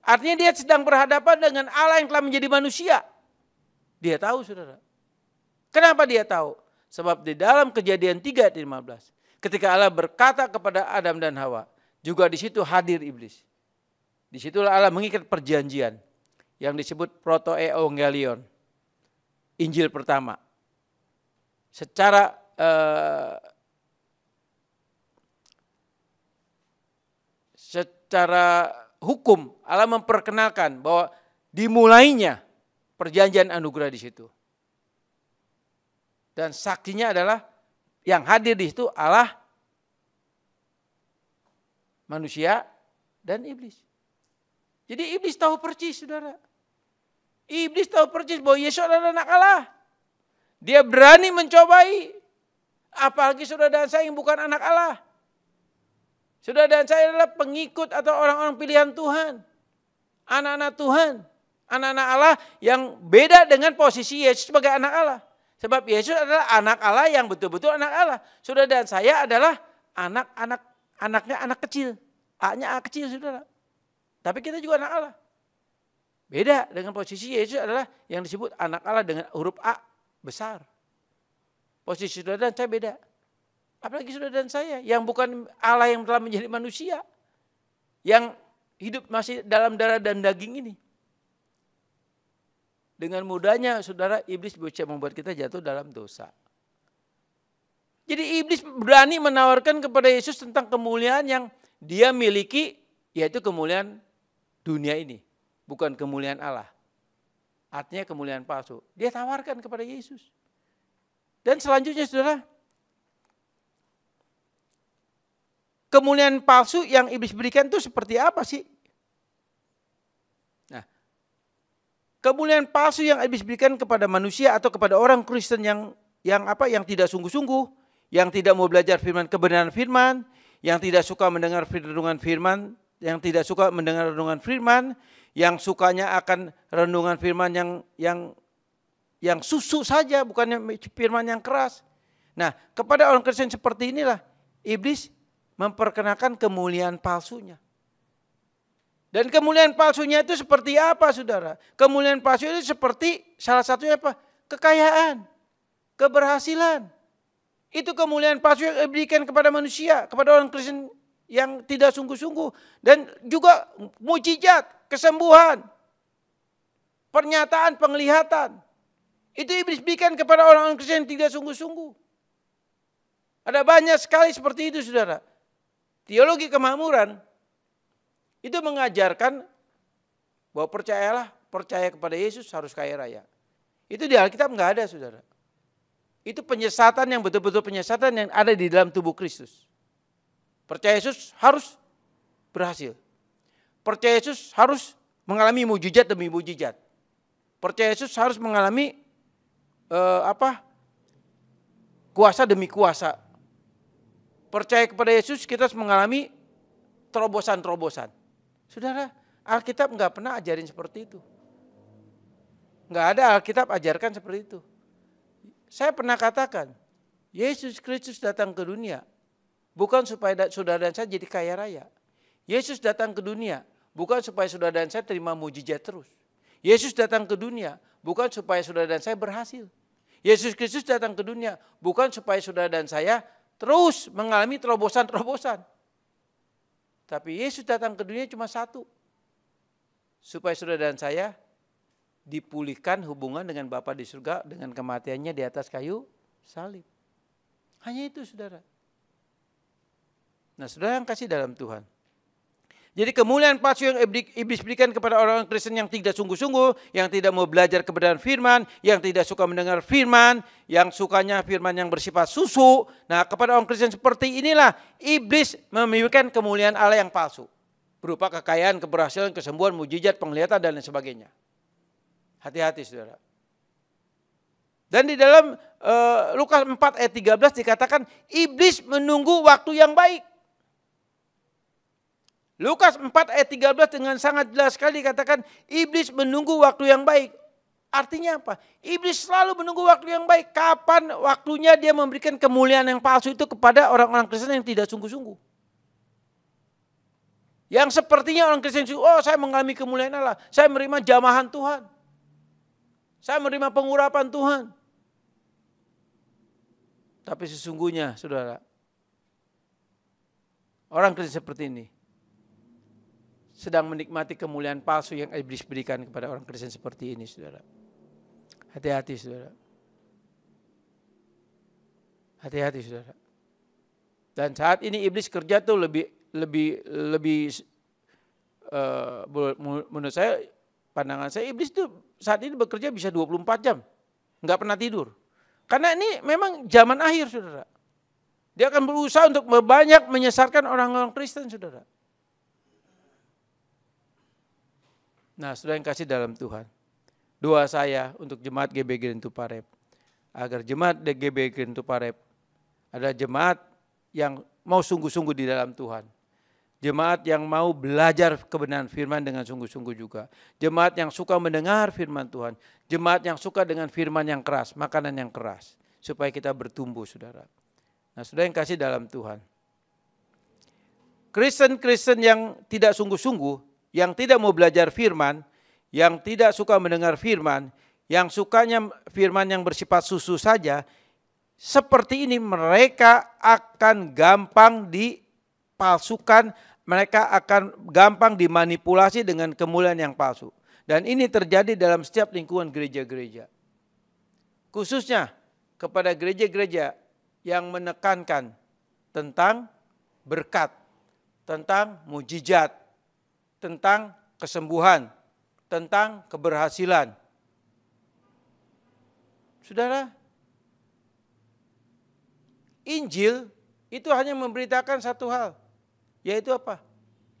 Artinya dia sedang berhadapan dengan Allah yang telah menjadi manusia. Dia tahu saudara. Kenapa dia tahu? Sebab di dalam Kejadian 3 ayat 15. Ketika Allah berkata kepada Adam dan Hawa. Juga di situ hadir iblis. Di situlah Allah mengikat perjanjian. Yang disebut protoevangelion. Injil pertama. Secara hukum Allah memperkenalkan bahwa dimulainya perjanjian anugerah di situ. Dan saksinya adalah yang hadir di situ Allah, manusia, dan iblis. Jadi iblis tahu persis saudara. Iblis tahu persis bahwa Yesus adalah anak Allah. Dia berani mencobai. Apalagi saudara dan saya yang bukan anak Allah. Saudara dan saya adalah pengikut atau orang-orang pilihan Tuhan. Anak-anak Tuhan. Anak-anak Allah yang beda dengan posisi Yesus sebagai anak Allah. Sebab Yesus adalah anak Allah yang betul-betul anak Allah. Saudara dan saya adalah anaknya anak kecil. A-nya A kecil saudara. Tapi kita juga anak Allah. Beda dengan posisi Yesus adalah yang disebut anak Allah dengan huruf A besar. Posisi saudara dan saya beda. Apalagi saudara dan saya yang bukan Allah yang telah menjadi manusia. Yang hidup masih dalam darah dan daging ini. Dengan mudahnya saudara iblis bisa membuat kita jatuh dalam dosa. Jadi iblis berani menawarkan kepada Yesus tentang kemuliaan yang dia miliki. Yaitu kemuliaan dunia ini. Bukan kemuliaan Allah. Artinya kemuliaan palsu. Dia tawarkan kepada Yesus. Dan selanjutnya saudara. Kemuliaan palsu yang iblis berikan itu seperti apa sih? Nah, kemuliaan palsu yang iblis berikan kepada manusia atau kepada orang Kristen yang tidak sungguh-sungguh, yang tidak mau belajar firman, kebenaran firman, yang tidak suka mendengar renungan firman, yang tidak suka mendengar renungan firman, yang sukanya akan renungan firman yang susu saja, bukan firman yang keras. Nah, kepada orang Kristen seperti inilah iblis memperkenalkan kemuliaan palsunya. Dan kemuliaan palsunya itu seperti apa saudara? Kemuliaan palsu itu seperti salah satunya apa? Kekayaan, keberhasilan. Itu kemuliaan palsu yang diberikan kepada manusia, kepada orang Kristen yang tidak sungguh-sungguh. Dan juga mujizat, kesembuhan, pernyataan, penglihatan. Itu iblis berikan kepada orang-orang Kristen yang tidak sungguh-sungguh. Ada banyak sekali seperti itu saudara. Teologi kemakmuran itu mengajarkan bahwa percaya kepada Yesus harus kaya raya. Itu di Alkitab enggak ada saudara. Itu penyesatan yang betul-betul penyesatan yang ada di dalam tubuh Kristus. Percaya Yesus harus berhasil. Percaya Yesus harus mengalami mujizat demi mujizat. Percaya Yesus harus mengalami kuasa demi kuasa. Percaya kepada Yesus kita harus mengalami terobosan-terobosan. Saudara, Alkitab enggak pernah ajarin seperti itu. Enggak ada Alkitab ajarkan seperti itu. Saya pernah katakan, Yesus Kristus datang ke dunia bukan supaya saudara dan saya jadi kaya raya. Yesus datang ke dunia bukan supaya saudara dan saya terima mujizat terus. Yesus datang ke dunia bukan supaya saudara dan saya berhasil. Yesus Kristus datang ke dunia bukan supaya saudara dan saya terus mengalami terobosan-terobosan. Tapi Yesus datang ke dunia cuma satu. Supaya saudara dan saya dipulihkan hubungan dengan Bapa di surga dengan kematiannya di atas kayu salib. Hanya itu saudara. Nah saudara yang kasih dalam Tuhan. Jadi kemuliaan palsu yang iblis berikan kepada orang Kristen yang tidak sungguh-sungguh, yang tidak mau belajar kebenaran firman, yang tidak suka mendengar firman, yang sukanya firman yang bersifat susu. Nah kepada orang Kristen seperti inilah iblis memberikan kemuliaan Allah yang palsu. Berupa kekayaan, keberhasilan, kesembuhan, mujizat, penglihatan dan lain sebagainya. Hati-hati saudara. Dan di dalam Lukas 4 ayat 13 dikatakan iblis menunggu waktu yang baik. Lukas 4 ayat 13 dengan sangat jelas sekali dikatakan iblis menunggu waktu yang baik. Artinya apa? Iblis selalu menunggu waktu yang baik. Kapan waktunya dia memberikan kemuliaan yang palsu itu kepada orang-orang Kristen yang tidak sungguh-sungguh. Yang sepertinya orang Kristen, oh saya mengalami kemuliaan Allah. Saya menerima jamahan Tuhan. Saya menerima pengurapan Tuhan. Tapi sesungguhnya saudara, orang Kristen seperti ini sedang menikmati kemuliaan palsu yang iblis berikan kepada orang Kristen seperti ini, saudara. Hati-hati, saudara. Hati-hati, saudara. Dan saat ini iblis kerja tuh lebih menurut saya, pandangan saya iblis tuh saat ini bekerja bisa 24 jam, nggak pernah tidur. Karena ini memang zaman akhir, saudara. Dia akan berusaha untuk banyak menyesatkan orang-orang Kristen, saudara. Nah, saudara yang kasih dalam Tuhan, doa saya untuk jemaat GBI Gerintu Parep, agar jemaat GBI Gerintu Parep adalah jemaat yang mau sungguh-sungguh di dalam Tuhan. Jemaat yang mau belajar kebenaran firman dengan sungguh-sungguh juga. Jemaat yang suka mendengar firman Tuhan. Jemaat yang suka dengan firman yang keras, makanan yang keras. Supaya kita bertumbuh, saudara. Nah, saudara yang kasih dalam Tuhan. Kristen-Kristen yang tidak sungguh-sungguh, yang tidak mau belajar firman, yang tidak suka mendengar firman, yang sukanya firman yang bersifat susu saja, seperti ini mereka akan gampang dipalsukan, mereka akan gampang dimanipulasi dengan kemuliaan yang palsu. Dan ini terjadi dalam setiap lingkungan gereja-gereja. Khususnya kepada gereja-gereja yang menekankan tentang berkat, tentang mujizat, tentang kesembuhan, tentang keberhasilan. Saudara, Injil itu hanya memberitakan satu hal, yaitu apa?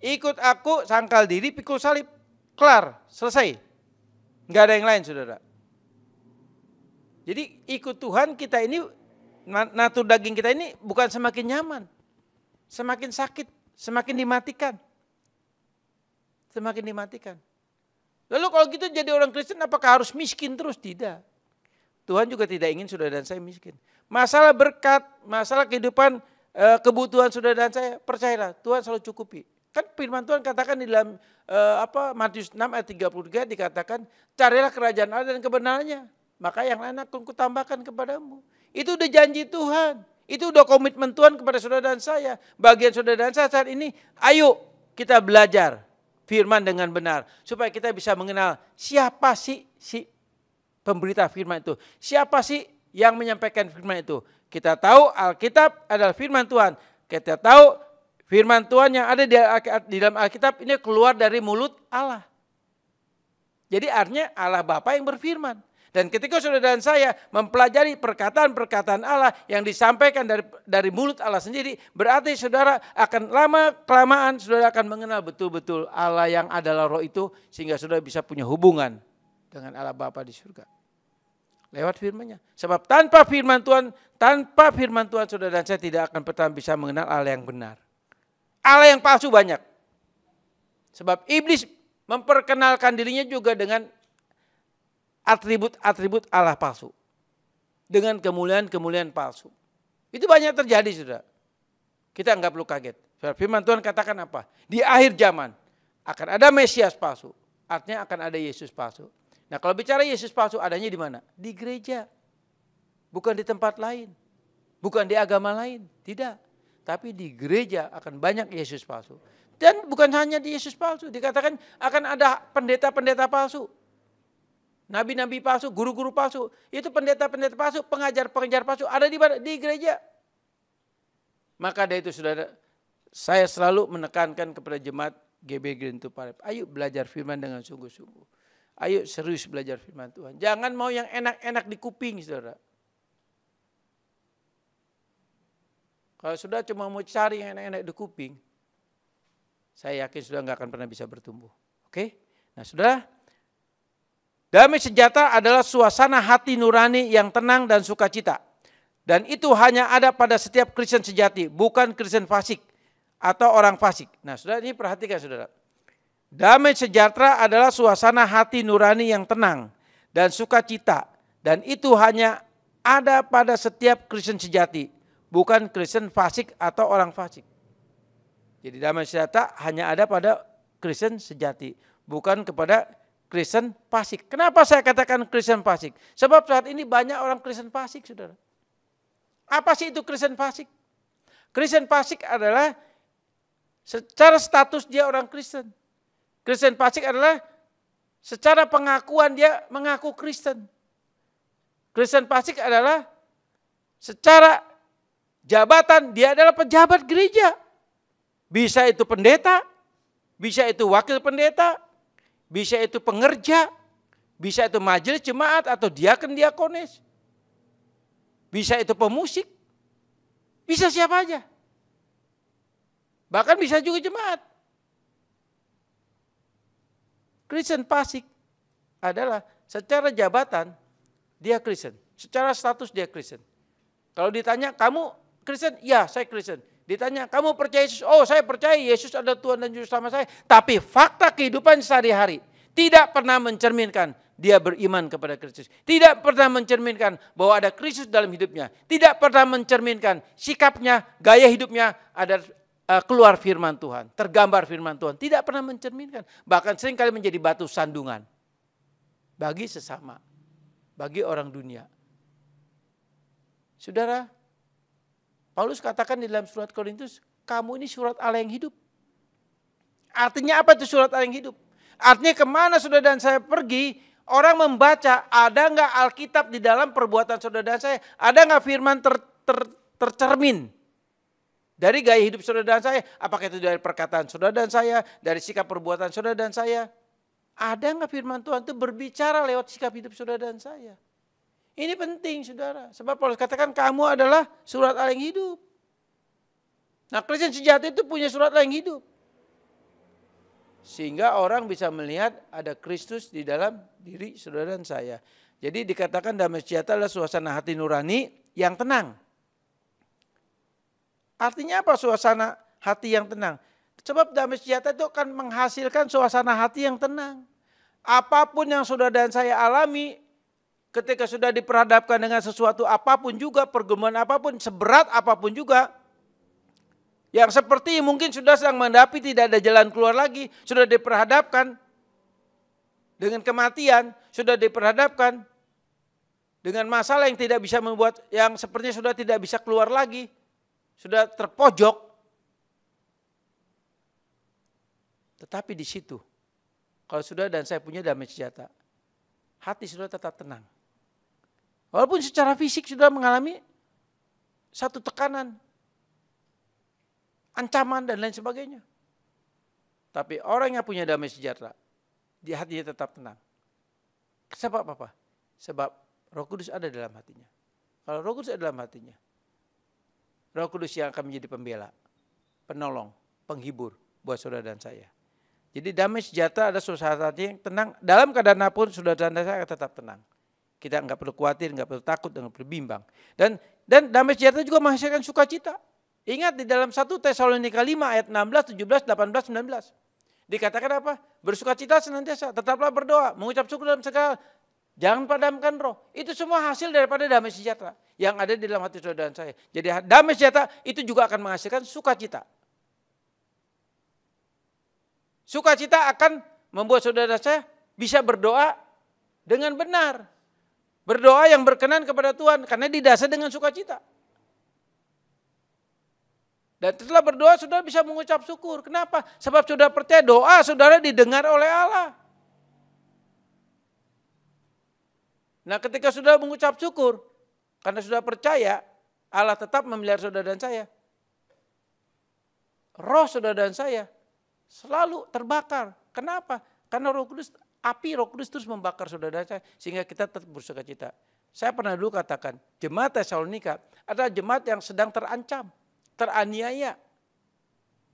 Ikut aku, sangkal diri, pikul salib. Kelar, selesai. Enggak ada yang lain, saudara. Jadi ikut Tuhan kita ini, natur daging kita ini bukan semakin nyaman, semakin sakit, semakin dimatikan. Semakin dimatikan. Lalu kalau gitu jadi orang Kristen apakah harus miskin terus? Tidak. Tuhan juga tidak ingin saudara dan saya miskin. Masalah berkat, masalah kehidupan, kebutuhan saudara dan saya, percayalah Tuhan selalu cukupi. Kan firman Tuhan katakan di dalam Matius 6 ayat 33 dikatakan, carilah kerajaan Allah dan kebenarannya, maka yang lain akan kutambahkan kepadamu. Itu udah janji Tuhan. Itu udah komitmen Tuhan kepada saudara dan saya. Bagian saudara dan saya saat ini, ayo kita belajar firman dengan benar, supaya kita bisa mengenal siapa sih si pemberita firman itu. Siapa sih yang menyampaikan firman itu. Kita tahu Alkitab adalah firman Tuhan. Kita tahu firman Tuhan yang ada di dalam Alkitab ini keluar dari mulut Allah. Jadi artinya Allah Bapa yang berfirman. Dan ketika saudara dan saya mempelajari perkataan-perkataan Allah yang disampaikan dari mulut Allah sendiri, berarti saudara akan lama-kelamaan saudara akan mengenal betul-betul Allah yang adalah Roh itu, sehingga saudara bisa punya hubungan dengan Allah Bapa di surga. Lewat firman-Nya. Sebab tanpa firman Tuhan saudara dan saya tidak akan pernah bisa mengenal Allah yang benar. Allah yang palsu banyak. Sebab iblis memperkenalkan dirinya juga dengan atribut-atribut Allah palsu. Dengan kemuliaan-kemuliaan palsu. Itu banyak terjadi, saudara. Kita nggak perlu kaget. Firman Tuhan katakan apa? Di akhir zaman akan ada Mesias palsu. Artinya akan ada Yesus palsu. Nah kalau bicara Yesus palsu adanya di mana? Di gereja. Bukan di tempat lain. Bukan di agama lain. Tidak. Tapi di gereja akan banyak Yesus palsu. Dan bukan hanya di Yesus palsu. Dikatakan akan ada pendeta-pendeta palsu. Nabi-nabi palsu, guru-guru palsu, itu pendeta-pendeta palsu, pengajar-pengajar palsu ada di mana? Di gereja. Maka dari itu saudara, saya selalu menekankan kepada jemaat GB Gerintu Parep, ayo belajar firman dengan sungguh-sungguh. Ayo serius belajar firman Tuhan. Jangan mau yang enak-enak di kuping, saudara. Kalau sudah cuma mau cari yang enak-enak di kuping, saya yakin sudah nggak akan pernah bisa bertumbuh. Oke? Nah, saudara, damai sejahtera adalah suasana hati nurani yang tenang dan sukacita. Dan itu hanya ada pada setiap Kristen sejati, bukan Kristen fasik atau orang fasik. Nah, saudara, ini perhatikan, saudara. Damai sejahtera adalah suasana hati nurani yang tenang dan sukacita. Dan itu hanya ada pada setiap Kristen sejati, bukan Kristen fasik atau orang fasik. Jadi damai sejahtera hanya ada pada Kristen sejati, bukan kepada Kristen fasik. Kenapa saya katakan Kristen fasik? Sebab saat ini banyak orang Kristen fasik, saudara. Apa sih itu Kristen fasik? Kristen fasik adalah secara status dia orang Kristen. Kristen fasik adalah secara pengakuan dia mengaku Kristen. Kristen fasik adalah secara jabatan dia adalah pejabat gereja. Bisa itu pendeta, bisa itu wakil pendeta, bisa itu pengerja, bisa itu majelis jemaat atau diaken diakonis. Bisa itu pemusik, bisa siapa aja. Bahkan bisa juga jemaat. Kristen fasik adalah secara jabatan dia Kristen, secara status dia Kristen. Kalau ditanya, kamu Kristen? Ya, saya Kristen. Ditanya, kamu percaya Yesus? Oh, saya percaya Yesus adalah Tuhan dan Juru Selamat saya. Tapi fakta kehidupan sehari-hari tidak pernah mencerminkan dia beriman kepada Kristus. Tidak pernah mencerminkan bahwa ada Kristus dalam hidupnya. Tidak pernah mencerminkan sikapnya, gaya hidupnya ada keluar firman Tuhan, tergambar firman Tuhan. Tidak pernah mencerminkan. Bahkan seringkali menjadi batu sandungan bagi sesama, bagi orang dunia. Saudara, Paulus katakan di dalam surat Korintus, kamu ini surat Allah yang hidup. Artinya apa itu surat Allah yang hidup? Artinya kemana saudara dan saya pergi, orang membaca, ada enggak Alkitab di dalam perbuatan saudara dan saya? Ada enggak firman tercermin dari gaya hidup saudara dan saya? Apakah itu dari perkataan saudara dan saya, dari sikap perbuatan saudara dan saya? Ada enggak firman Tuhan itu berbicara lewat sikap hidup saudara dan saya? Ini penting, saudara. Sebab Paulus katakan kamu adalah surat Allah yang hidup. Nah, Kristen sejati itu punya surat Allah yang hidup. Sehingga orang bisa melihat ada Kristus di dalam diri saudara dan saya. Jadi dikatakan damai sejahtera adalah suasana hati nurani yang tenang. Artinya apa suasana hati yang tenang? Sebab damai sejahtera itu akan menghasilkan suasana hati yang tenang. Apapun yang saudara dan saya alami, ketika sudah diperhadapkan dengan sesuatu apapun juga, pergumulan apapun, seberat apapun juga, yang seperti mungkin sudah sedang menghadapi tidak ada jalan keluar lagi, sudah diperhadapkan dengan kematian, sudah diperhadapkan dengan masalah yang tidak bisa membuat, yang sepertinya sudah tidak bisa keluar lagi, sudah terpojok. Tetapi di situ, kalau sudah dan saya punya damai sejahtera, hati sudah tetap tenang. Walaupun secara fisik sudah mengalami satu tekanan, ancaman dan lain sebagainya. Tapi orang yang punya damai sejahtera, di hatinya tetap tenang. Sebab apa? Sebab Roh Kudus ada dalam hatinya. Kalau Roh Kudus ada dalam hatinya, Roh Kudus yang akan menjadi pembela, penolong, penghibur buat saudara dan saya. Jadi damai sejahtera ada suasana hati yang tenang. Dalam keadaan apapun saudara dan saya tetap tenang. Kita enggak perlu khawatir, enggak perlu takut, enggak perlu bimbang. Dan damai sejahtera juga menghasilkan sukacita. Ingat di dalam 1 Tesalonika 5 ayat 16, 17, 18, 19. Dikatakan apa? Bersukacita senantiasa, tetaplah berdoa, mengucap syukur dalam segala hal. Jangan padamkan roh. Itu semua hasil daripada damai sejahtera yang ada di dalam hati saudara dan saya. Jadi damai sejahtera itu juga akan menghasilkan sukacita. Sukacita akan membuat saudara dan saya bisa berdoa dengan benar. Berdoa yang berkenan kepada Tuhan karena didasar dengan sukacita. Dan setelah berdoa saudara bisa mengucap syukur. Kenapa? Sebab saudara percaya doa saudara didengar oleh Allah. Nah ketika sudah mengucap syukur, karena sudah percaya, Allah tetap memelihara saudara dan saya. Roh saudara dan saya selalu terbakar. Kenapa? Karena api Roh Kudus terus membakar saudara dan saya, sehingga kita tetap bersukacita. Saya pernah dulu katakan, jemaat Tesalonika adalah jemaat yang sedang terancam, teraniaya.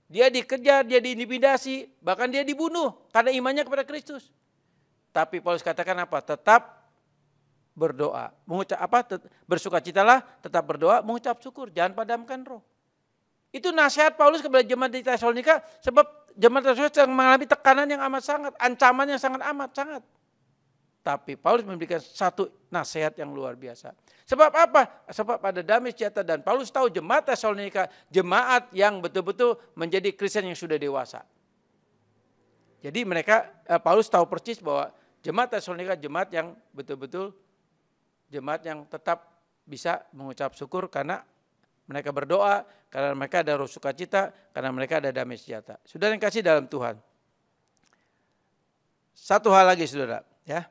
Dia dikejar, dia diintimidasi, bahkan dia dibunuh karena imannya kepada Kristus. Tapi Paulus katakan apa? Tetap berdoa. Bersukacitalah, tetap berdoa, mengucap syukur, jangan padamkan roh. Itu nasihat Paulus kepada jemaat di Tesalonika, sebab jemaat Tesalonika sedang mengalami tekanan yang amat sangat, ancaman yang sangat. Tapi Paulus memberikan satu nasihat yang luar biasa. Sebab apa? Sebab ada damai sejahtera, dan Paulus tahu jemaat Tesalonika jemaat yang betul-betul menjadi Kristen yang sudah dewasa. Jadi Paulus tahu persis bahwa jemaat Tesalonika jemaat yang betul-betul jemaat yang tetap bisa mengucap syukur karena mereka berdoa, karena mereka ada roh sukacita, karena mereka ada damai sejahtera. Saudara yang kasih dalam Tuhan. Satu hal lagi saudara, ya.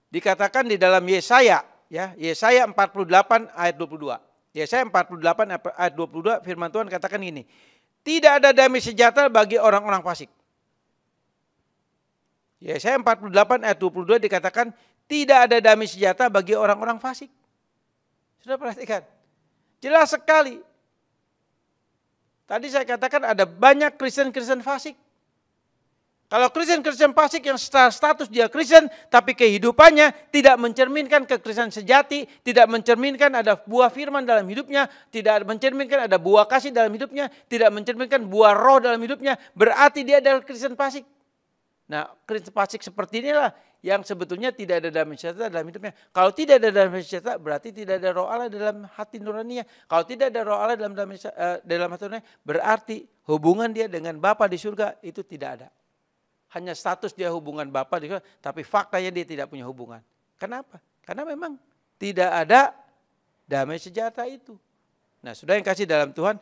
Dikatakan di dalam Yesaya, ya, Yesaya 48 ayat 22. Yesaya 48 ayat 22 firman Tuhan katakan gini. Tidak ada damai sejahtera bagi orang-orang fasik. Yesaya 48 ayat 22 dikatakan tidak ada damai sejahtera bagi orang-orang fasik. Sudah perhatikan? Jelas sekali. Tadi saya katakan ada banyak Kristen-Kristen fasik. Kalau Kristen-Kristen fasik yang status dia Kristen, tapi kehidupannya tidak mencerminkan kekristenan sejati, tidak mencerminkan ada buah firman dalam hidupnya, tidak mencerminkan ada buah kasih dalam hidupnya, tidak mencerminkan buah roh dalam hidupnya, berarti dia adalah Kristen fasik. Nah, Kristen fasik seperti inilah yang sebetulnya tidak ada damai sejahtera dalam hidupnya. Kalau tidak ada damai sejahtera, berarti tidak ada roh Allah dalam hati nuraninya. Kalau tidak ada roh Allah dalam hati nuraninya, berarti hubungan dia dengan Bapa di surga itu tidak ada. Hanya status dia hubungan Bapa di surga, tapi faktanya dia tidak punya hubungan. Kenapa? Karena memang tidak ada damai sejahtera itu. Nah, sudah yang kasih dalam Tuhan,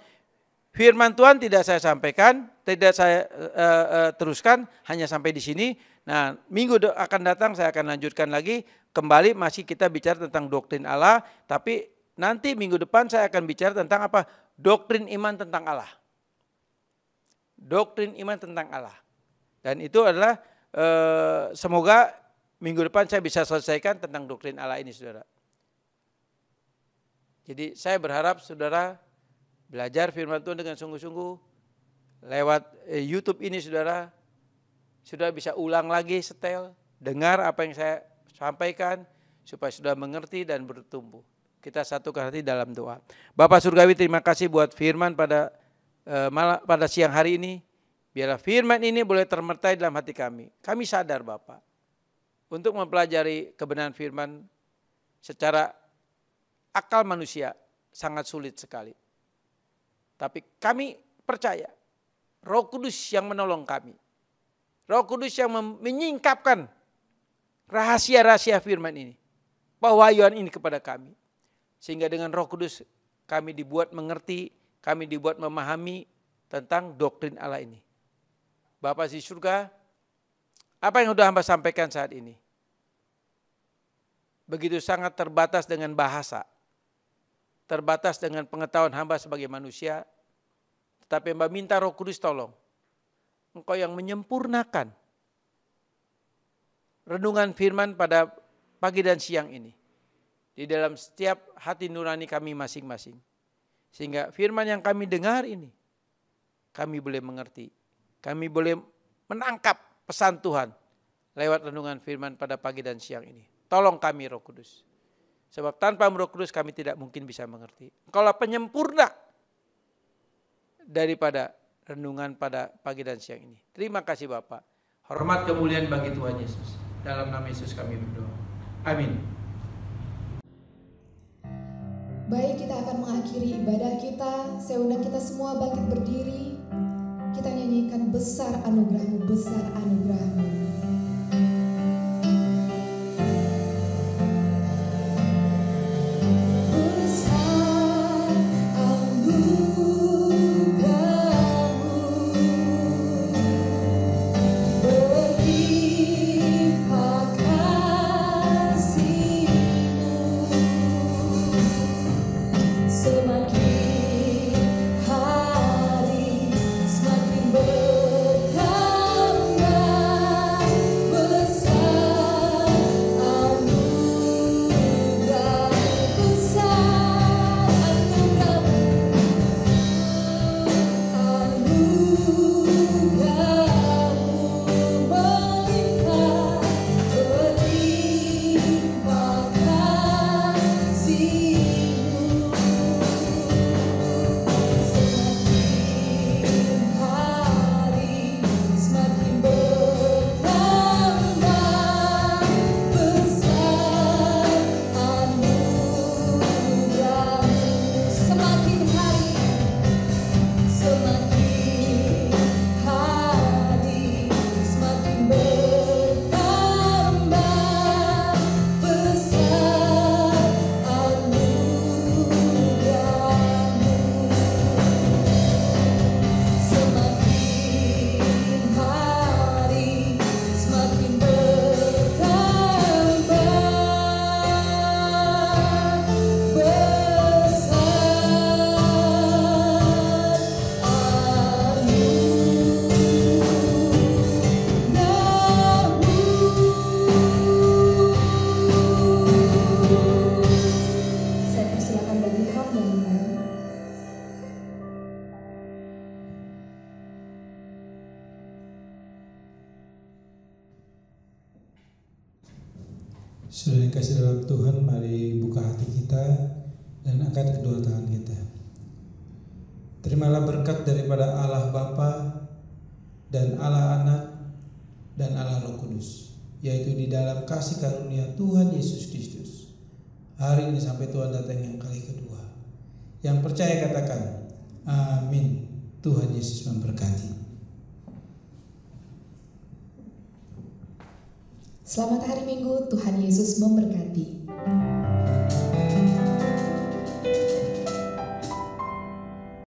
firman Tuhan tidak saya sampaikan, tidak saya teruskan, hanya sampai di sini. Nah, minggu akan datang saya akan lanjutkan lagi, kembali masih kita bicara tentang doktrin Allah, tapi nanti minggu depan saya akan bicara tentang apa? Doktrin iman tentang Allah. Doktrin iman tentang Allah. Dan itu adalah semoga minggu depan saya bisa selesaikan tentang doktrin Allah ini saudara. Jadi saya berharap saudara belajar firman Tuhan dengan sungguh-sungguh lewat YouTube ini saudara. Sudah bisa ulang lagi setel, dengar apa yang saya sampaikan supaya sudah mengerti dan bertumbuh. Kita satukan hati dalam doa. Bapak Surgawi, terima kasih buat firman pada siang hari ini. Biarlah firman ini boleh termertai dalam hati kami. Kami sadar Bapak, untuk mempelajari kebenaran firman secara akal manusia sangat sulit sekali. Tapi kami percaya Roh Kudus yang menolong kami. Roh Kudus yang menyingkapkan rahasia-rahasia firman ini. Pewahyuan ini kepada kami. Sehingga dengan Roh Kudus kami dibuat mengerti, kami dibuat memahami tentang doktrin Allah ini. Bapak di surga, apa yang sudah hamba sampaikan saat ini? Begitu sangat terbatas dengan bahasa. Terbatas dengan pengetahuan hamba sebagai manusia. Tetapi hamba minta Roh Kudus tolong. Engkau yang menyempurnakan renungan firman pada pagi dan siang ini. Di dalam setiap hati nurani kami masing-masing. Sehingga firman yang kami dengar ini, kami boleh mengerti. Kami boleh menangkap pesan Tuhan lewat renungan firman pada pagi dan siang ini. Tolong kami Roh Kudus. Sebab tanpa Roh Kudus kami tidak mungkin bisa mengerti. Engkaulah penyempurna daripada renungan pada pagi dan siang ini. Terima kasih Bapak. Hormat kemuliaan bagi Tuhan Yesus. Dalam nama Yesus kami berdoa. Amin.
Baik, kita akan mengakhiri ibadah kita. Saya undang kita semua bangkit berdiri. Kita nyanyikan besar anugerah-Mu, besar anugerah-Mu.
Berlimpah kasih. Saudara yang kasih dalam Tuhan, mari buka hati kita dan angkat kedua tangan kita. Terimalah berkat daripada Allah Bapa dan Allah Anak dan Allah Roh Kudus, yaitu di dalam kasih karunia Tuhan Yesus Kristus. Hari ini sampai Tuhan datang yang kali kedua. Yang percaya katakan, amin. Tuhan Yesus memberkati.
Selamat hari Minggu, Tuhan Yesus memberkati.